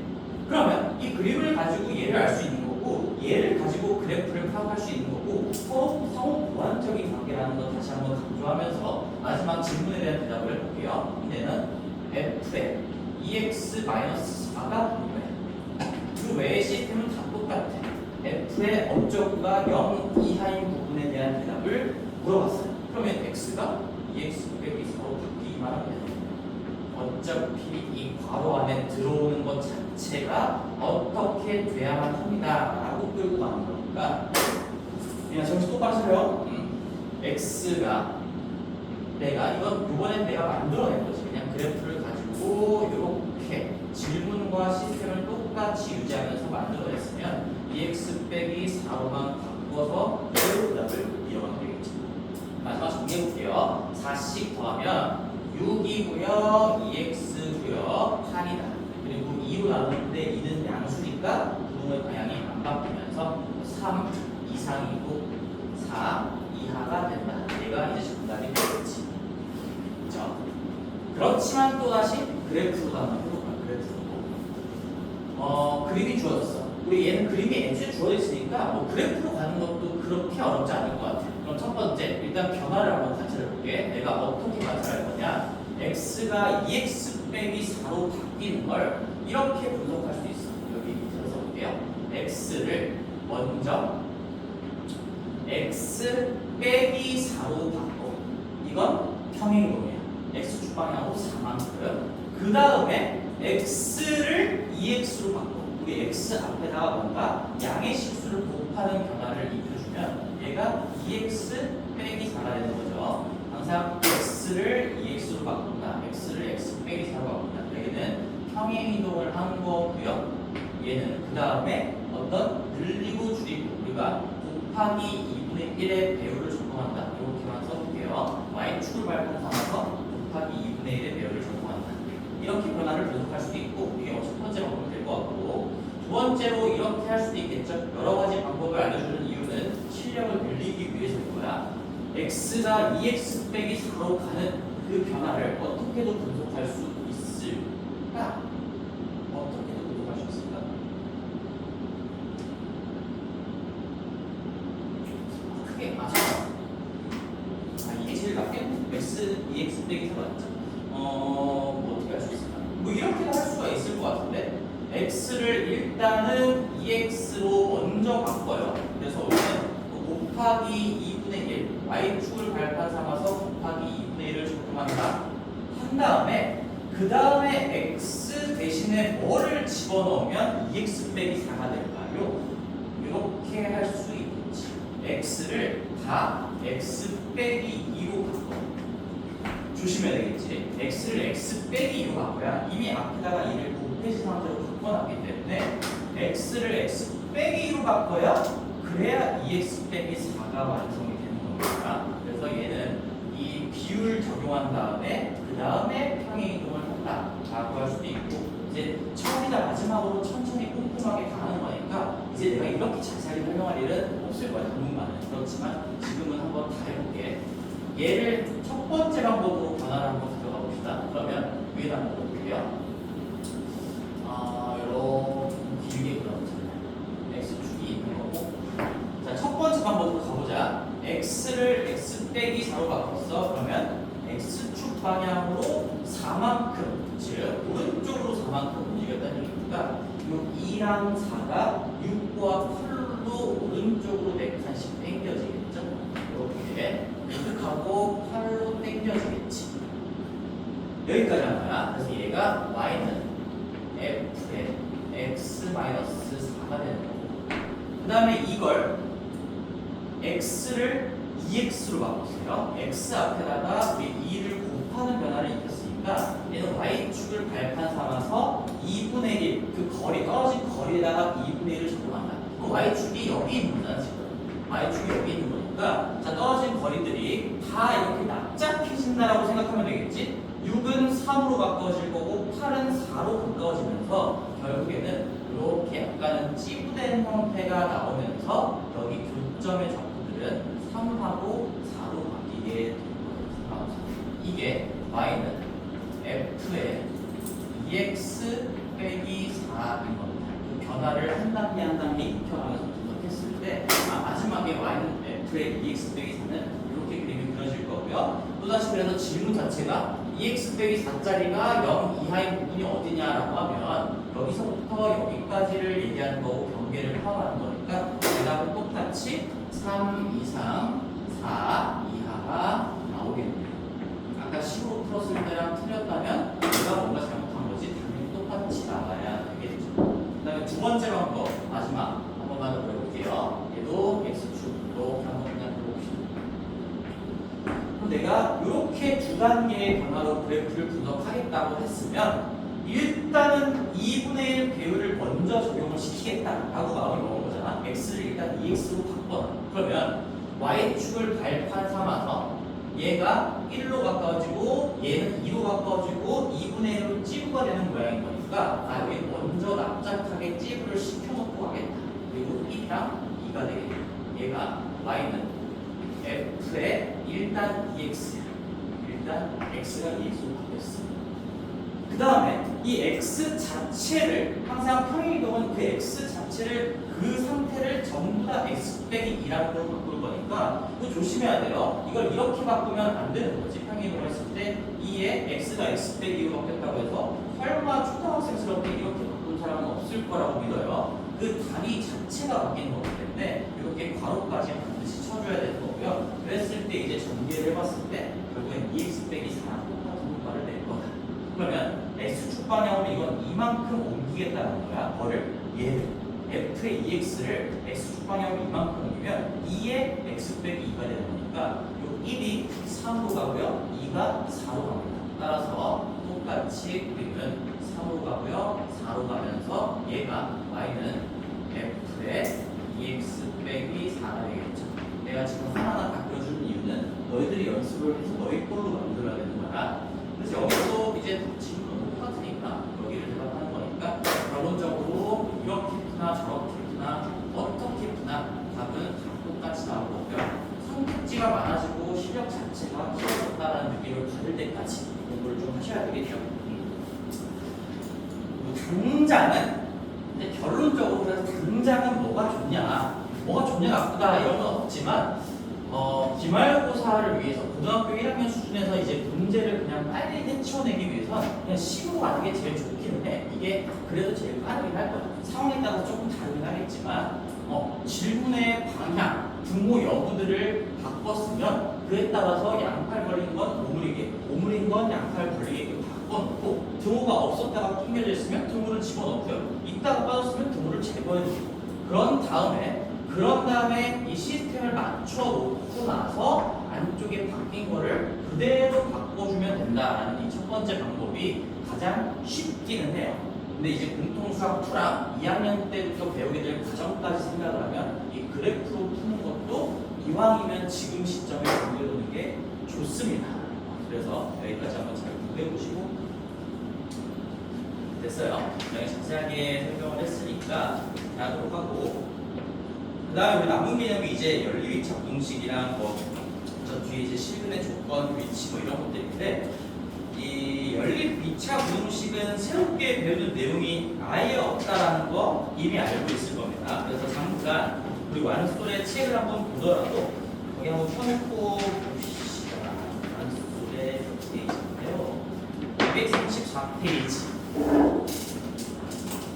그러면 이 그림을 가지고 얘를 알 수 있는 거고 얘를 가지고 그래프를 파악할 수 있는 거고 서로 상호 보완적인 관계라는 거 다시 한번 강조하면서 마지막 질문에 대한 대답을 해볼게요. 이제는 f의 2x-4가 그 외의 시스템은 다 똑같아. f의 어쩌구가 0 이하인 부분에 대한 대답을 물어봤어요. 그러면 x가 2x 빼기 4로 바뀌기만 하면 돼요. 어차피 이 괄호 안에 들어오는 것 자체가 어떻게 돼야만 합니다 라고 끌고 가는 거니까 그냥 정신 똑바로 차려. x가 내가 요번엔 내가 만들어낸 거지. 그냥 그래프를 가지고 이렇게 질문과 시스템을 똑같이 유지하면서 만들어냈으면 2x 빼기 4로만 바꿔서 그 답을 이용하면 되겠죠. 마지막 정리해볼게요. 4씩 더하면 6이고요, 2x고요, 8이다. 그리고 2로 나누는데 2는 양수니까 부동의 방향이 안 바뀌면서 3 이상이고 4 이하가 된다. 얘가 이제 정답이 되겠지. 그렇죠? 그렇지만 또 다시 그래프로 한번 해볼까요? 그래프로. 그림이 주어졌어. 우리 얘는 그림이 애초에 주어져 있으니까 뭐 그래프로 가는 것도 그렇게 어렵지 않을 것 같아. 그럼 첫 번째, 일단 변화를 한번 관찰해 볼게. 내가 어떻게 관찰할 거냐? x가 2x 빼기 4로 바뀌는 걸 이렇게 분석할 수 있어. 여기 밑에서 써볼게요. x를 먼저 x 빼기 4로 바꿔. 이건 평행이동이야. x축 방향으로 4만큼. 그 다음에 x를 2x로 바꿔. 우리 x 앞에다가 뭔가 양의 실수를 곱하는 변화를 입혀주면 얘가 2x 빼기 4가 되는 거죠. 항상 x를 2x로 바꾼다. x를 x 빼기 4로 바꾼다. 얘는 평행이동을 한 거고요. 얘는 그 다음에 어떤 늘리고 줄이고 우리가 곱하기 2분의 1의 배율을 적용한다. 이렇게만 써볼게요. y축을 발판 삼아서 곱하기 2분의 1의 배율을 적용한다. 이렇게 변화를 분석할 수도 있고 이게 첫 번째 방법이 될 것 같고 두 번째로 이렇게 할 수도 있겠죠. 여러 가지 방법을 알려주는 이유는 실력을 늘리기 위해서인 거야. x가 2x 빼기 4로 가는 그 변화를 어떻게도 분석할 수 있을까? 어떻게도 분석할 수 있을까? 크게 맞아. 이게 제일 낫겠네. x 2x 빼기 4 맞죠? 뭐 어떻게 할 수 있을까? 뭐 이렇게도 할 수가 있을 것 같은데 x를 일단은 2x로 먼저 바꿔요. 그래서 우리는 곱하기 2분의 1 y축을 발판 삼아서 곱하기 2분의 1을 적용한다. 한 다음에 그 다음에 x 대신에 뭐를 집어넣으면 2x 빼기 4가 될까요? 이렇게 할 수 있겠지. x를 다 x 빼기 2로 바꿔. 조심해야 되겠지. x를 x 빼기 2로 바꿔야 이미 앞에다가 2를 곱해진 상태로 바꿔놨기 때문에 x를 x 빼기 2로 바꿔야 그래야 2x 빼기 4가 완성이 되는 겁니다. 그래서 얘는 이 비율 적용한 다음에 그 다음에 평행이동을 한다 라고 할 수도 있고 이제 처음이나 마지막으로 천천히 꼼꼼하게 가는 거니까 이제 내가 이렇게 자세하게 설명할 일은 없을 거야. 당분간은. 그렇지만 지금은 한번 다 해볼게. 얘를 첫 번째 방법으로 변화를 한번 가져가 봅시다. 그러면 위에다 한번 볼게요. 이렇게 길게 그려놓잖아요. x축이 있는 거고. 자, 첫 번째 방법으로 가보자. x를 x 빼기 4로 바꿨어. 그러면 x축 방향으로 4만큼, 즉 오른쪽으로 4만큼 움직였다는 얘기니까 이 2랑 4가 6과 8로 오른쪽으로 4칸씩 당겨지겠죠. 이렇게 하고 여기까지 한 거야. 그래서 얘가 y는 f의 x-4가 되는 거고, 그 다음에 이걸 x를 2x로 바꿨어요. x 앞에다가 우리 2를 곱하는 변화를 익혔으니까 얘는 y축을 발판 삼아서 2분의 1, 그 거리, 떨어진 거리에다가 2분의 1을 적용한다. 그 y축이 여기 있는 거잖아, 지금. y축이 여기 있는 거니까, 자, 떨어진 거리들이 다 이렇게 납작해진다라고 생각하면 되겠지? 6은 3으로 가까워질 거고 8은 4로 가까워지면서 결국에는 이렇게 약간은 찌부된 형태가 나오면서 여기 교점의 적분들은 3하고 4로 바뀌게 되는 거예요. 이게 y는 f의 2x 빼기 4인 겁니다. 그 변화를 한 단계 한 단계 익혀가면서 분석했을 때 마지막에 y는 f의 2x 빼기 4는 이렇게 그림이 그려질 거고요. 또다시 그래서 질문 자체가 2x 빼기 4짜리가 0 이하인 부분이 어디냐라고 하면 여기서부터 여기까지를 얘기하는 거고 경계를 포함하는 거니까 대답은 똑같이 3 이상 4 이하가 나오겠네요. 아까 15 풀었을 때랑 틀렸다면 내가 뭔가 잘못한 거지 당연히 똑같이 나와야 되겠죠. 그 다음에 두 번째 방법 마지막 한 번만 더 그려볼게요. 얘도 x축으로 한번 그냥 그려봅시다. 내가 이렇게 두 단계의 변화로 그래프를 분석하겠다고 했으면 일단은 2분의 1 배율을 먼저 적용을 시키겠다라고 마음을 먹은 거잖아. x를 일단 2x로 바꿔. 그러면 y축을 발판 삼아서 얘가 1로 가까워지고 얘는 2로 가까워지고 2분의 1로 찌부가 되는 모양인 거니까 여기 먼저 납작하게 찌부를 시켜놓고 가겠다. 그리고 1이랑 2가 되겠다. 얘가 y는 f의 일단 2x, 일단 x가 2x로 바뀌었어. 그 다음에 이 x 자체를 항상 평행이동은 그 x 자체를 그 상태를 전부 다 x 빼기 2라는 걸로 바꿀 거니까 이거 조심해야 돼요. 이걸 이렇게 바꾸면 안 되는 거지. 평행이동을 했을 때 2에 x가 x 빼기 2로 바뀌었다고 해서 설마 초등학생스럽게 이렇게 바꾼 사람은 없을 거라고 믿어요. 그 단위 자체가 바뀌는 거기 때문에 이렇게 괄호까지 반드시 쳐줘야 되는 거고요. 그랬을 때 이제 전개를 해봤을 때 결국엔 2x 빼기 4랑 똑같은 효과를 낼 거다. 그러면 x축 방향으로 이건 이만큼 옮기겠다는 거야. 뭐를? 얘를 f의 2x를 x축 방향으로 이만큼 옮기면 2의 x 빼기 2가 되는 거니까 요 1이 3으로 가고요. 2가 4로 갑니다. 따라서 똑같이 우리는 3으로 가고요. 4로 가면서 얘가 y는 f의 2x 빼기 4가 되겠죠. 내가 지금 하나하나 다 그려주는 이유는 너희들이 연습을 해서 너희 걸로 만들어야 되는 거라. 그래서 여기서 이제 질문은 똑같으니까 여기를 대답하는 거니까 결론적으로 이렇게 푸나 저렇게 푸나 어떻게 푸나 답은 다 똑같이 나올 거고요. 선택지가 많아지고 실력 자체가 키워졌다는 느낌을 받을 때까지 공부를 좀 하셔야 되겠죠. 당장은 근데 결론적으로 그래서 당장은 뭐가 좋냐, 뭐가 좋냐 나쁘다 이런 건 없지만 기말고사를 위해서 고등학교 1학년 수준에서 이제 문제를 그냥 빨리 해치워내기 위해서는 그냥 식으로 가는 게 제일 좋기는 해. 이게 그래도 제일 빠르긴 할 거야. 상황에 따라서 조금 다르긴 하겠지만 질문의 방향, 등호 여부들을 바꿨으면 그에 따라서 양팔 벌리는 건 오므리게, 오므린 건 양팔 벌리게 바꿔놓고 등호가 없었다가 낑겨져 있으면 등호를 집어넣고요. 있다가 빠졌으면 등호를 제거해주고 그런 다음에 이 시스템을 맞춰 놓고 나서 안쪽에 바뀐 거를 그대로 바꿔주면 된다라는 이 첫 번째 방법이 가장 쉽기는 해요. 근데 이제 공통수학 2랑 2학년 때부터 배우게 될 과정까지 생각을 하면 이 그래프로 푸는 것도 이왕이면 지금 시점에 공부해두는 게 좋습니다. 그래서 여기까지 한번 잘 공부해보시고 됐어요. 굉장히 자세하게 설명을 했으니까 하도록 하고 그 다음에 우리 남은 개념이 이제 연립위치 공식이랑 저 뒤에 이제 실근의 조건, 위치 이런 것들인데 이 연립위차 부등식은 새롭게 배우는 내용이 아예 없다라는 거 이미 알고 있을 겁니다. 그래서 잠깐 우리 완솔의 책을 한번 보더라도 거기 한번 펴놓고 봅시다. 완솔의 페이지인데요. 234페이지.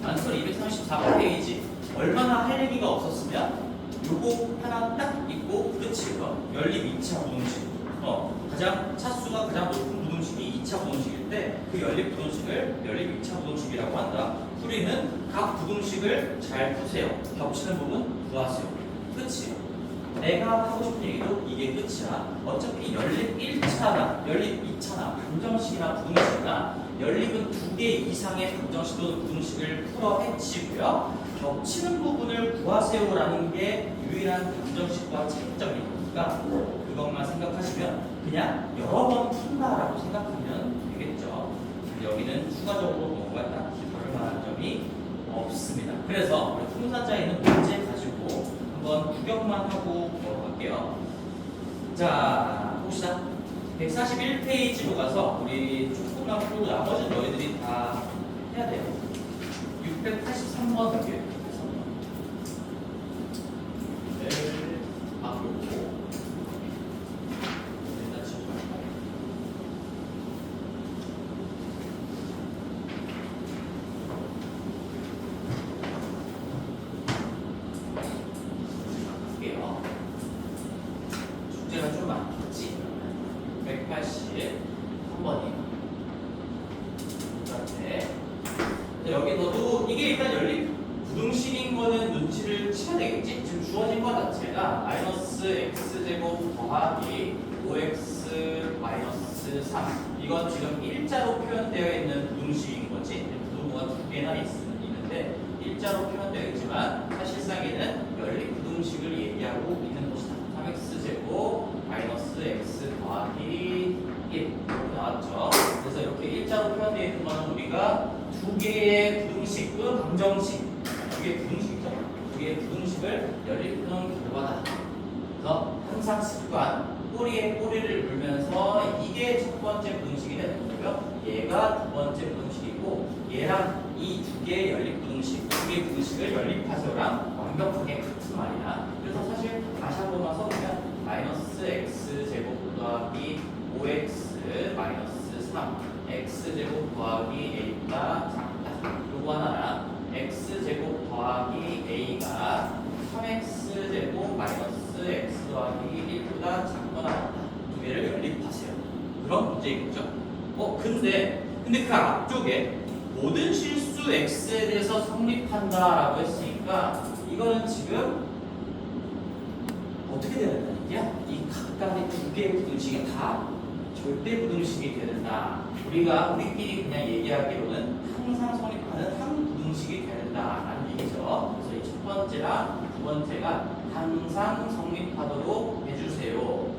완솔 234페이지. 얼마나 할 얘기가 없었으면 요거 하나 딱 있고 그렇지. 연립위차 부등식. 가장 차수가 가장 높은 부등식이 2차 부등식일 때 그 연립 부등식을 연립 2차 부등식이라고 한다. 풀이는 각 부등식을 잘 푸세요. 겹치는 부분 구하세요. 끝이에요. 내가 하고 싶은 얘기도 이게 끝이야. 어차피 연립 1차나 연립 2차나 방정식이나 부등식이나 연립은 2개 이상의 방정식 또는 부등식을 풀어 헤치고요. 겹치는 부분을 구하세요라는 게 유일한 방정식과 차이점이니까 그것만 생각하시면 그냥 여러 번 푼다라고 생각하면 되겠죠. 여기는 추가적으로 뭐가 딱히 다를 만한 점이 없습니다. 그래서 풍산자에 있는 문제 가지고 한번 구경만 하고 넘어갈게요. 자, 봅시다. 141페이지로 가서 우리 조금만 풀고 나머지는 너희들이 다 해야 돼요. 683번 할게요. 숙제가 좀 많겠지? 183번이에요. 여기서도 이게 일단 연립 부등식인 거는 눈치를 채야 되겠지? 지금 주어진 거 자체가 마이너스 x제곱 더하기 5x 마이너스 3 이건 지금 일자로 표현되어 있는 부등식인 거지? 부등호가 두 개나 있는데 일자로 표현되어 있지만 사실상 얘는 연립 부등식을 얘기하고 있는 것이다. 3x제곱 마이너스 x 더하기 1 이렇게 나왔죠. 그래서 이렇게 일자로 표현되어 있는 거는 우리가 두 개의 부등식 또는 방정식 두 개의 부등식이죠. 두 개의 부등식을 연립하는 결과다. 그래서 항상 습관 꼬리에 꼬리를 물면서 이게 첫 번째 부등식이 되는 거고요. 얘가 두 번째 부등식이고 얘랑 이 두 개의 연립 부등식 두 개의 부등식을 연립하세요랑 완벽하게 같은 말이야. 그래서 사실 다시 한 번만 써보면 마이너스 x제곱 더하기 5x 마이너스 3 x제곱 더하기 a가 작다. 요거 하나랑 x제곱 더하기 a가 3x제곱 마이너스 x 더하기 1보다 작거나 같다. 두 개를 연립하세요. 그런 문제이겠죠. 근데 그 앞쪽에 모든 실수 x에 대해서 성립한다라고 했으니까 이거는 지금 어떻게 되는 얘기야? 이 각각의 두 개의 부등식이 다 절대 부등식이 되는다. 우리끼리 그냥 얘기하기로는 항상 성립하는 한 부등식이 되는다라는 얘기죠. 그래서 이 첫 번째랑 두 번째가 항상 성립하도록 해주세요.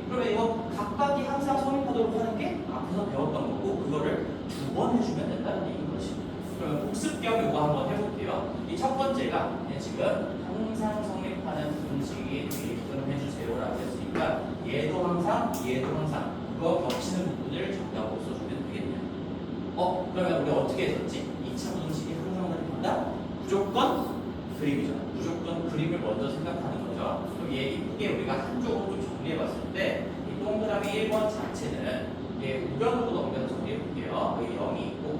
그러면 이거 각각이 항상 성립하도록 하는 게 앞에서 배웠던 거고 그거를 두 번 해주면 된다는 얘기인 거지. 그러면 복습 겸 이거 한번 해볼게요. 이 첫 번째가 지금 항상 성립하는 부등식이 되게끔 해주세요라고 했으니까 얘도 항상 그거 겹치는 부분을 정답으로 써주면 되겠네요. 그러면 우리 어떻게 했었지? 2차 부등식이 항상 성립한다? 무조건 그림이죠. 무조건 그림을 먼저 생각하는 거죠. 그럼 얘 이쁘게 우리가 한쪽으로 좀 정리해봤을 때 이 동그라미 1번 자체는 얘 우변으로 넘겨서 정리해볼게요. 여기 0이 있고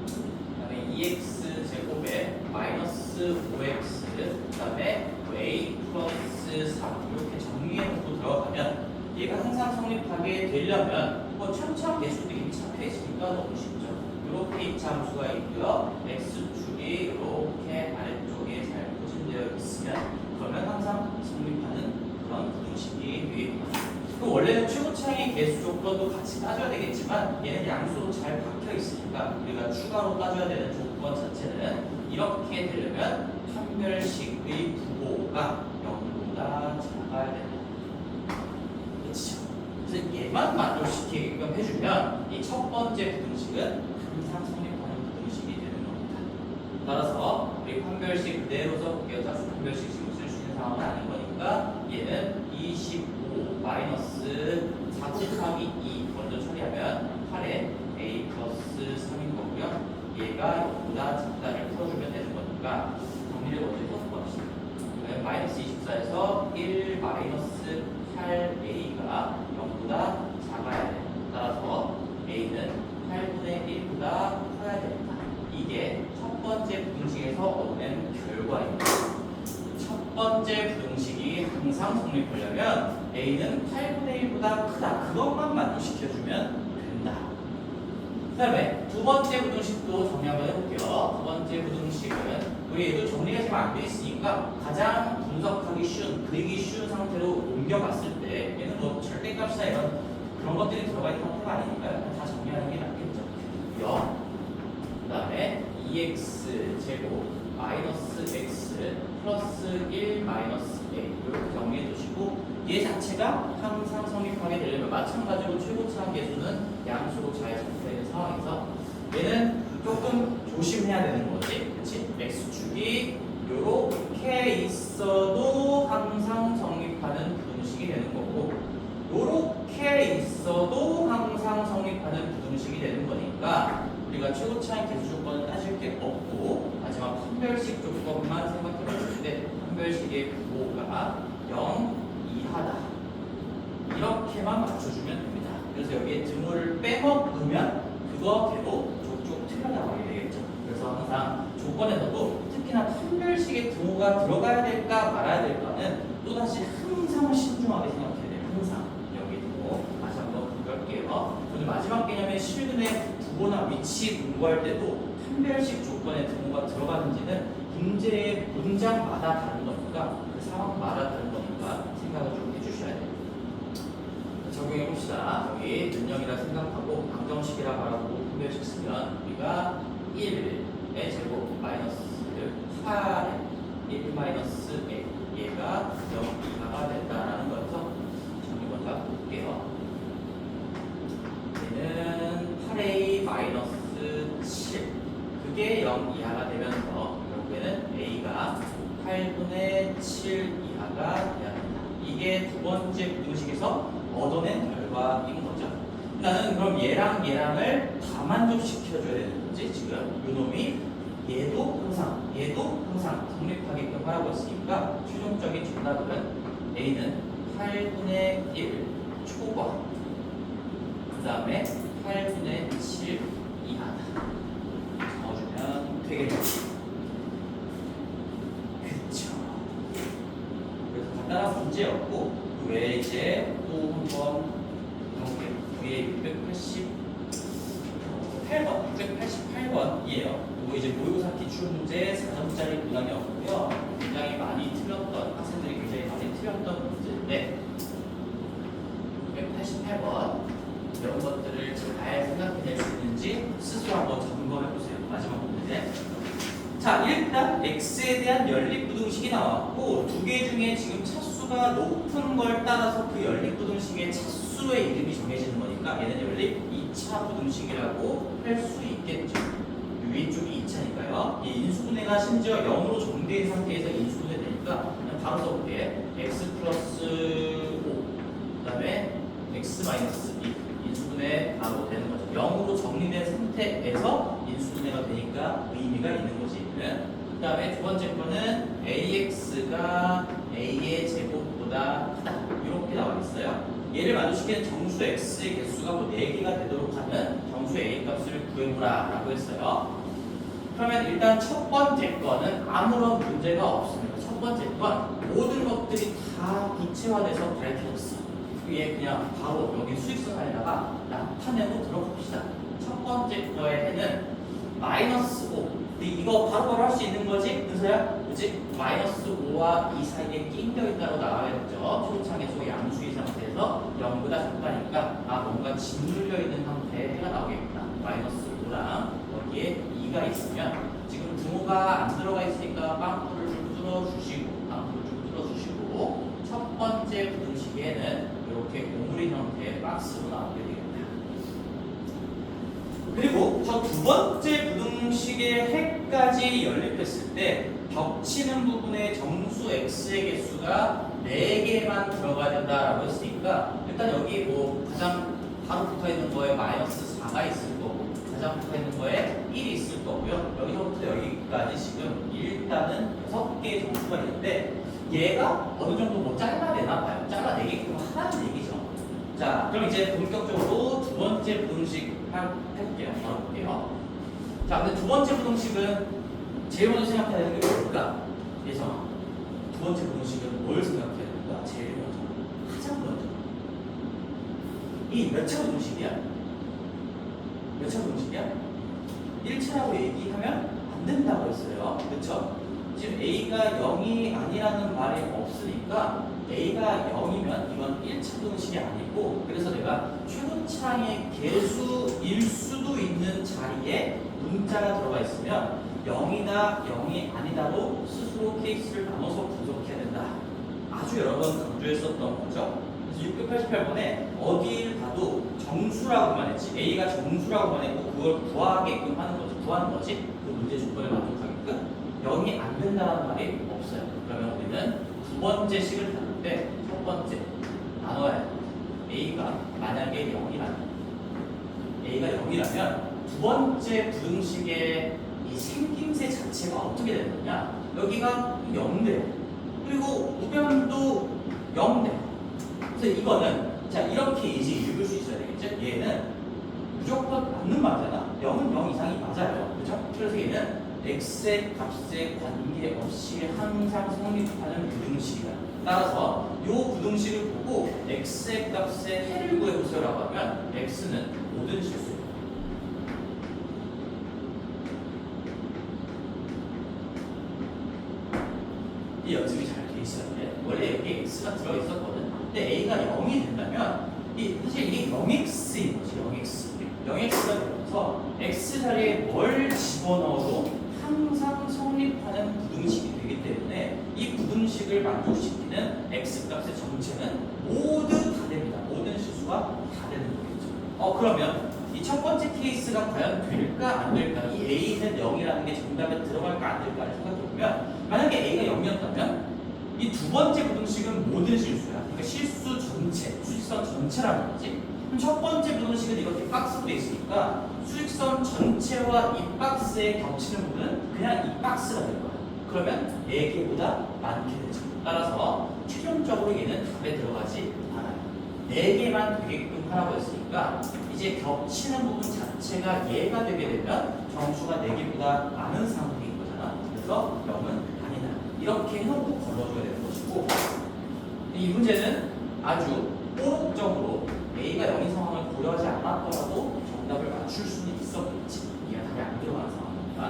그 다음에 2x 제곱에 마이너스 5x 그 다음에 a 플러스 3 이렇게 정리해놓고 들어가면 얘가 항상 성립하게 되려면 처음처럼 개수들이 잡혀 있으니까 너무 쉽죠. 이렇게 입차함수가 있고요. x축이 이렇게 아래쪽에 잘 포진되어 있으면 그러면 항상 성립하는 그런 부등식이 되겠습니다. 원래는 최고차이 개수 조건도 같이 따져야 되겠지만 얘는 양수로 잘 박혀 있으니까 우리가 추가로 따져야 되는 조건 자체는 이렇게 되려면 판별식의 부호가 0보다 작아야 된다. 그렇죠? 그래서 얘만 만족시키게끔 해주면 이 첫 번째 부등식은 항상 성립하는 부등식이 되는 겁니다. 따라서 우리 판별식 그대로 써볼게요. 자, 판별식 지금 쓸 수 있는 상황은 아닌 거니까 얘는 25 마이너스 4 곱하기 2 먼저 처리하면 8에 a 플러스 3인 거고요. 얘가 0보다 작다를 풀어주면 되는 거니까 정리를 먼저 해서 봅시다. 마이너스 24에서 1 마이너스 8a가 0보다 작아야 돼요. 따라서 a는 8분의 1보다 커야 됩니다. 이게 첫 번째 부등식에서 얻어낸 결과입니다. 첫 번째 부등식이 항상 성립하려면 a는 8분의 1보다 크다. 그것만 만족시켜주면 된다. 그 다음에 두 번째 부등식도 정리 한번 해볼게요. 두 번째 부등식은 우리 얘도 정리가 지금 안 돼 있으니까 가장 분석하기 쉬운, 그리기 쉬운 상태로 옮겨봤을 때 얘는 뭐 절대값이나 이런 그런 것들이 들어가 있는 상태가 아니니까요. 다 정리하는 게 낫겠죠. 0, 그 다음에 2x 제곱 마이너스 x 플러스 1 마이너스 a 이렇게 정리해 두시고 얘 자체가 항상 성립하게 되려면 마찬가지로 최고차항 계수는 양수로 잘 정리되는 상황에서 얘는 조금 조심해야 되는 거지. 그치? x축이 요렇게 있어도 항상 성립하는 부등식이 되는 거고 요렇게 있어도 항상 성립하는 부등식이 되는 거니까 우리가 최고차항 계수 조건을 따질 게 없고 마지막 판별식 조건만 생각해 봤을 때 판별식의 부호가 0 이하다 이렇게만 맞춰주면 됩니다. 그래서 여기에 등호를 빼먹으면 그거대로 족족 튀어나가게 되겠죠. 그래서 항상 조건에서도 특히나 판별식의 등호가 들어가야 될까 말아야 될까는 또다시 항상 신중하게 생각해야 돼요. 항상 여기도 다시 한번 볼게요. 오늘 마지막 개념의 실근의 부호나 위치 공부할 때도 판별식 조건에 등호가 들어가는지는 문제의 문장마다 다른 거니까 그 상황마다 다른 거니까 생각을 좀 해주셔야 돼요. 적용해 봅시다. 여기 능력이라 생각하고 방정식이라 말하고 판별식 쓰면 우리가 1의 제곱 마이너스 8의 1 마이너스 a 얘가 0 이하가 된다라는 거여서 정리 먼저 볼게요. 얘는 8a 마이너스 7 그게 0 이하가 되면서 결국에는 a가 8분의 7 이하가 돼야 된다. 이게 두 번째 부등식에서 얻어낸 결과인 거죠. 나는 그럼 얘랑을 다 만족시켜줘야 되는 거지. 지금 요놈이 얘도 항상 성립하게끔 하라고 했으니까 최종적인 정답은 a는 8분의 1 초과 그 다음에 8분의 7 이하다. 적어주면 되겠죠. 그쵸. 그래서 간단한 문제였고 그 외에 이제 또 한번 볼게요. 위에 688번이에요. 이거 이제 모의고사 기출 문제 4점짜리 문항이었고요. 굉장히 많이 틀렸던 학생들이 굉장히 많이 틀렸던 문제인데 688번 이런 것들을 잘 생각해낼 수 있는지 스스로 한번 점검해 보세요. 마지막 문제. 자, 일단 x에 대한 연립부등식이 나왔고 두 개 중에 지금 차수가 높은 걸 따라서 그 연립부등식의 차수의 이름이 정해지는 거니까 얘는 연립 2차 부등식이라고 할 수 있겠죠. 위쪽이 2차니까요. 이 인수분해가 심지어 0으로 정리된 상태에서 인수분해 되니까 그냥 바로 써볼게. x 플러스 5 그 다음에 x 마이너스 2 인수분해 바로 되는 거죠. 0으로 정리된 상태에서 인수분해가 되니까 의미가 있는 거지. 그 다음에 두 번째 거는 ax가 a의 제곱보다 크다 이렇게 나와 있어요. 얘를 만족시키는 정수 x의 개수가 뭐 4개가 되도록 하는 정수 a 값을 구해보라 라고 했어요. 그러면 일단 첫 번째 거는 아무런 문제가 없습니다. 첫 번째 건 모든 것들이 다 구체화돼서 밝혀졌어. 얘 그냥 바로 여기 수익선에다가 나타내고 들어갑시다. 첫 번째 거의 해는 마이너스 5. 이거 바로바로 할 수 있는 거지? 은서야? 그치? 마이너스 5와 2 사이에 낑겨 있다고 나와야겠죠. 초창에서 양수의 상태에서 0보다 작다니까 뭔가 짓눌려 있는 상태의 해가 나오겠구나. 마이너스 5랑 여기에 2가 있으면 지금 등호가 안 들어가 있으니까 빵꾸를 좀 뚫어주시고 첫 번째 부등식에는 이렇게 고무린 형태의 박스로 나오게 되겠다. 그리고 저 두 번째 부등식의 해까지 연립했을 때 겹치는 부분의 정수 x의 개수가 4개만 들어가야 된다라고 했으니까 일단 여기 뭐 가장 바로 붙어 있는 거에 마이너스 4가 있을 거고 가장 붙어 있는 거에 1이 있을 거고요. 여기서부터 여기까지 지금 일단은 6개의 정수가 있는데 얘가 어느 정도 뭐 잘라내나 봐요. 잘라내게끔 하라는 얘기죠. 자, 그럼 이제 본격적으로 두 번째 부등식 해볼게요. 바로 볼게요. 자, 근데 두 번째 부등식은 제일 먼저 생각해야 되는 게 뭘까? 예성아, 두 번째 부등식은 뭘 생각해야 되는가? 제일 먼저, 가장 먼저. 이 몇 차 부등식이야? 몇 차 부등식이야? 1차라고 얘기하면 안 된다고 했어요. 그쵸? 지금 A가 0이 아니라는 말이 없으니까 A가 0이면 이건 1차 부등식이 아니고, 그래서 내가 최고차항의 개수일 수도 있는 자리에 문자가 들어가 있으면 0이다 0이 아니다로 스스로 케이스를 나눠서 분석해야 된다. 아주 여러 번 강조했었던 거죠. 그래서 688번에 어디를 봐도 정수라고만 했지, A가 정수라고만 했고 그걸 구하게끔 하는 거지, 구하는 거지, 그 문제 조건을 만족하게끔. 0이 안 된다는 말이 없어요. 그러면 우리는 두 번째 식을 다룰 때 첫 번째 나눠야 돼. A가 만약에 0이라면, A가 0이라면 두 번째 부등식의 이 생김새 자체가 어떻게 되는 거냐? 여기가 0대, 그리고 우변도 0대. 그래서 이거는 자 이렇게 이제 읽을 수 있어야 되겠죠? 얘는 무조건 맞는 말이잖아. 0은 0 이상이 맞아요. 그렇죠? 그래서 얘는 x의 값에 관계없이 항상 성립하는 부등식이다. 따라서 이 부등식을 보고 x의 값의 해를 구해보세요라고 하면 x는 모든 실수예요. 이 연습이 잘 돼 있어야 돼. 원래 여기 x가 들어있었거든. 근데 a가 0이 된다면 사실 이게 0x인 거지. 0x가 되면서 x 자리에 뭘 집어넣어도 항상 성립하는 부등식이 되기 때문에 이 부등식을 만족시키는 x값의 정체는 모두 다 됩니다. 모든 실수가 다 되는 거겠죠. 그러면 이 첫 번째 케이스가 과연 될까 안 될까? 이 a는 0이라는 게 정답에 들어갈까 안 될까를 생각해보면, 만약에 a가 0이었다면 이 두 번째 부등식은 모든 실수야. 그러니까 실수 전체, 수직선 전체라는 거지. 그럼 첫 번째 부등식은 이렇게 박스로 돼 있으니까 수직선 전체와 이 박스에 겹치는 부분은 그냥 이 박스가 될 거야. 그러면 4개보다 많게 되죠. 따라서 최종적으로 얘는 답에 들어가지 않아요. 4개만 되게끔 하라고 했으니까 이제 겹치는 부분 자체가 얘가 되게 되면 정수가 4개보다 많은 상황인 거잖아. 그래서 0은 아니다. 이렇게 해놓고 걸러줘야 되는 것이고, 이 문제는 아주 꼬록적으로 A가 0인 상황을 고려하지 않았더라도 정답을 맞출 수는 있었겠지. 이게 답이 안 들어가는 상황이니까.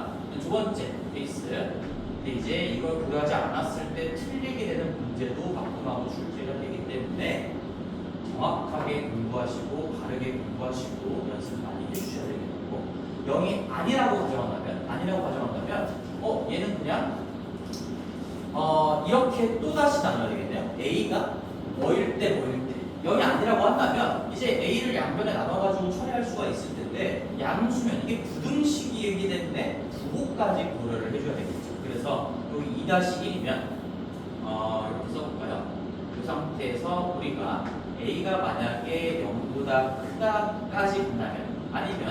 두 번째 케이스. 근데 이제 이걸 고려하지 않았을 때 틀리게 되는 문제도 가끔하고 출제가 되기 때문에 정확하게 공부하시고 바르게 공부하시고 연습 많이 해주셔야 되겠고, 0이 아니라고 가정한다면 얘는 그냥 이렇게 또다시 나눠야 되겠네요. A가 뭐일 때 0이 아니라고 한다면 이제 A를 양변에 나눠가지고 처리할 수가 있을 텐데, 양수면 이게 부등식이기 때문에 부호까지 고려를 해줘야 되겠죠. 그래서 여기 2-1이면 이렇게 써볼까요? 이 상태에서 우리가 A가 만약에 0보다 크다까지 간다면, 아니면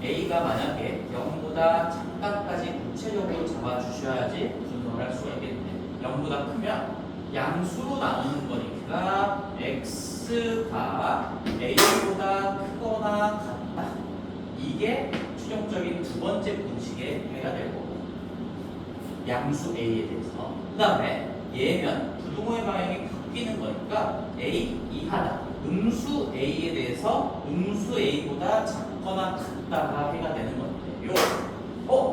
A가 만약에 0보다 작다까지 구체적으로 잡아주셔야지 분석을 할 수가 있겠는데, 0보다 크면 양수로 나누는 거니까 x가 a보다 크거나 같다. 이게 최종적인 두 번째 부등식의 해가 될 거고, 양수 a에 대해서. 그 다음에 얘면 부등호의 방향이 바뀌는 거니까 a 이하다. 음수 a에 대해서 음수 a보다 작거나 같다가 해가 되는 건데요.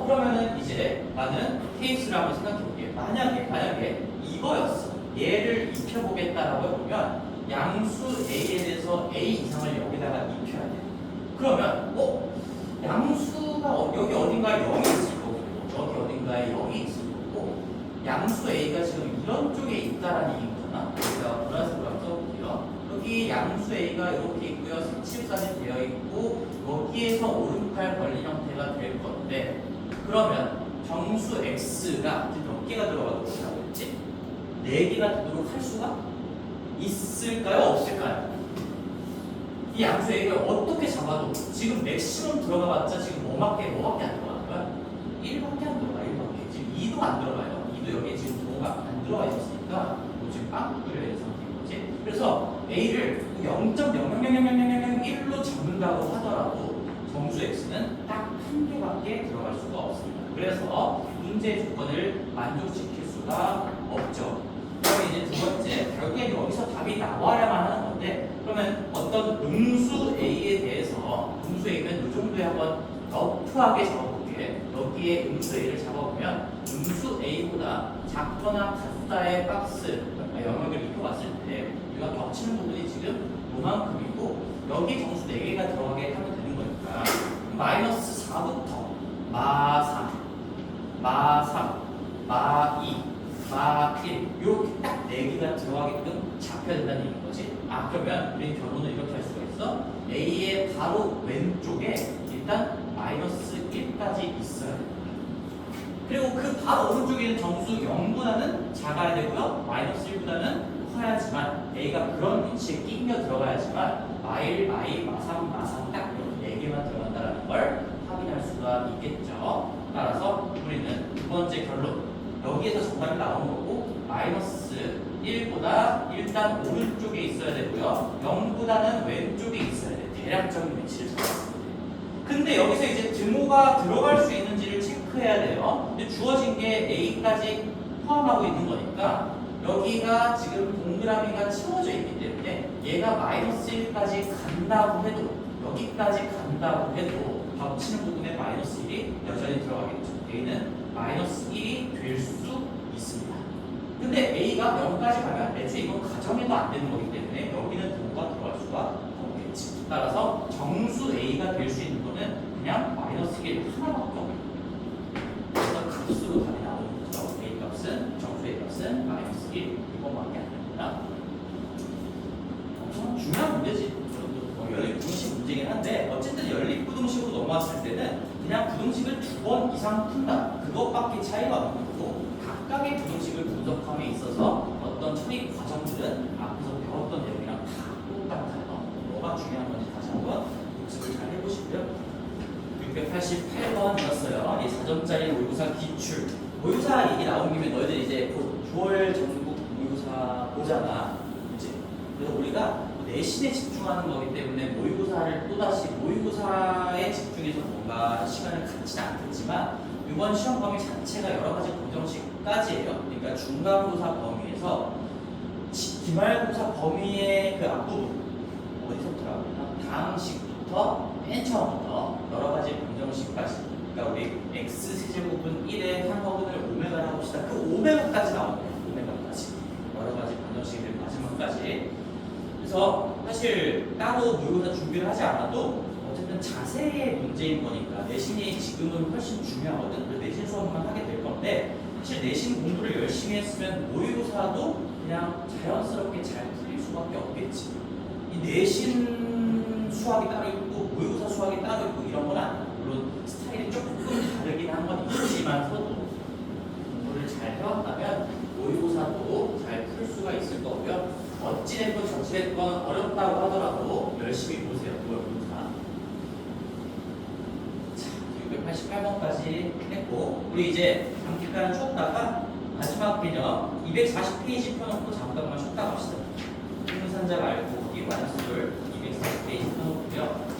그러면은 이제 나는 케이스를 한번 생각해 볼게요. 만약에 이거였어. 얘를 입혀보겠다라고 해보면 양수 A에 대해서 A 이상을 여기다가 입혀야 돼. 그러면 양수가 여기 어딘가에 0이 있을 거고, 여기 어딘가에 0이 있을 거고, 양수 A가 지금 이런 쪽에 있다라는 얘기인 거잖아. 제가 보라색으로 한번 써볼게요. 여기 양수 A가 이렇게 있고요. 색칠까지 되어 있고, 여기에서 오른팔 벌린 형태가 될 건데, 그러면 정수 X가 몇 개가 들어가도록 하고 있지? 4개가 되도록 할 수가 있을까요? 없을까요? 이 양수 A를 어떻게 잡아도 지금 맥시멈 들어가봤자 지금 뭐밖에 안 들어가는 거야? 1밖에 안 들어가. 1밖에. 지금 2도 안 들어가요. 2도 여기에 지금 부호가 안 들어가 있으니까 지금 빵 뚫려 있는 상태인 거지. 그래서 A를 0.0000001로 잡는다고 하더라도 정수 X는 딱 한 개밖에 들어갈 수가 없습니다. 그래서 문제의 조건을 만족시킬 수가 없죠. 그럼 이제 두 번째, 결국엔 여기서 답이 나와야만 하는 건데, 그러면 어떤 음수 A에 대해서, 음수 A면 이 정도에 한번 러프하게 잡아볼게. 여기에 음수 A를 잡아보면, 음수 A보다 작거나 같다의 박스, 영역을 입혀봤을 때, 우리가 겹치는 부분이 지금 요만큼이고, 여기 정수 4개가 들어가게 하면 되는 거니까, 마이너스 4부터 마 3, 마 3, 마 2, 마 1 이렇게 딱 4개가 들어가게끔 잡혀야 된다는 얘기인 거지. 아, 그러면 우리 결론을 이렇게 할 수가 있어. A의 바로 왼쪽에 일단 마이너스 1까지 있어야 됩니다. 그리고 그 바로 오른쪽에 있는 정수 0보다는 작아야 되고요. 마이너스 1보다는 커야지만 A가 그런 위치에 끼며 들어가야지만 마1, 마2, 마3, 마3 딱 이렇게 4개만 들어간다는 걸 확인할 수가 있겠죠. 따라서 우리는 두 번째 결론, 여기에서 정답이 나오는 거고 마이너스 1보다 일단 오른쪽에 있어야 되고요. 0보다는 왼쪽에 있어야 돼. 대략적인 위치를 잡았습니다. 근데 여기서 이제 등호가 들어갈 수 있는지를 체크해야 돼요. 근데 주어진 게 A까지 포함하고 있는 거니까 여기가 지금 동그라미가 채워져 있기 때문에 얘가 마이너스 1까지 간다고 해도, 여기까지 간다고 해도 겹치는 부분에 마이너스 1이 여전히 들어가겠죠. A는 마이너스 1이 될 수 있습니다. 근데 A가 0까지 가면 애초에 이건 가정해도 안 되는 거기 때문에 여기는 등호가 들어갈 수가 없겠지. 따라서 정수 A가 될 수 있는 거는 그냥 마이너스 1 하나밖에 없는 거예요. 그래서 값으로 답이 나오는 거죠. A 값은, 정수 A 값은 마이너스 1 이것밖에 안 됩니다. 엄청 중요한 문제지. 연립부등식 문제긴 한데 어쨌든 연립부등식으로 넘어왔을 때는 그냥 부등식을 2번 이상 푼다. 그것밖에 차이가 없는 거고 각각의 부등식을 분석함에 있어서 어떤 처리 과정들은 앞에서 배웠던 내용이랑 다 똑같아요. 뭐가 중요한 건지 다시 한번 복습을 잘 해보시고요. 688번이었어요. 이 4점짜리 모의고사 기출. 모의고사 얘기 나온 김에 너희들 이제 9월 전국 모의고사 보잖아. 그치? 그래서 우리가 내신에 집중하는 거기 때문에 모의고사를 또다시 모의고사에 집중해서 뭔가 시간을 갖지는 않겠지만 이번 시험 범위 자체가 여러 가지 고정식까지예요. 그러니까 중간고사 범위에서 기말고사 범위의 그 앞부분 어디서부터 다항식부터 맨 처음부터 여러 가지 방정식까지, 그러니까 우리 x 세제곱은 1의 한거분을 오메가를 해봅시다. 그 오메가까지 나오는 거예요. 오메가까지 여러 가지 방정식들 마지막까지. 그래서 사실 따로 모의고사 준비를 하지 않아도 어쨌든 자세의 문제인 거니까 내신이 지금은 훨씬 중요하거든. 그래서 내신 수업만 하게 될 건데 사실 내신 공부를 열심히 했으면 모의고사도 그냥 자연스럽게 잘 풀릴 수밖에 없겠지. 이 내신 수학이 따로 있고 모의고사 수학이 따로 있고 이런 건 아니야. 물론 스타일이 조금 다르긴 한 건 있지만서도 공부를 잘 해왔다면 모의고사도 잘 풀 수가 있을 거고요. 어찌됐건 저찌됐건 어렵다고 하더라도 열심히 보세요. 9월 분사. 자, 688번까지 했고 우리 이제 잠깐 쉬었다가 마지막 개념 240페이지 펴놓고 잠깐만 쉬었다 갑시다. 분산자 말고 거기 마이너스 240페이지 펴놓고요.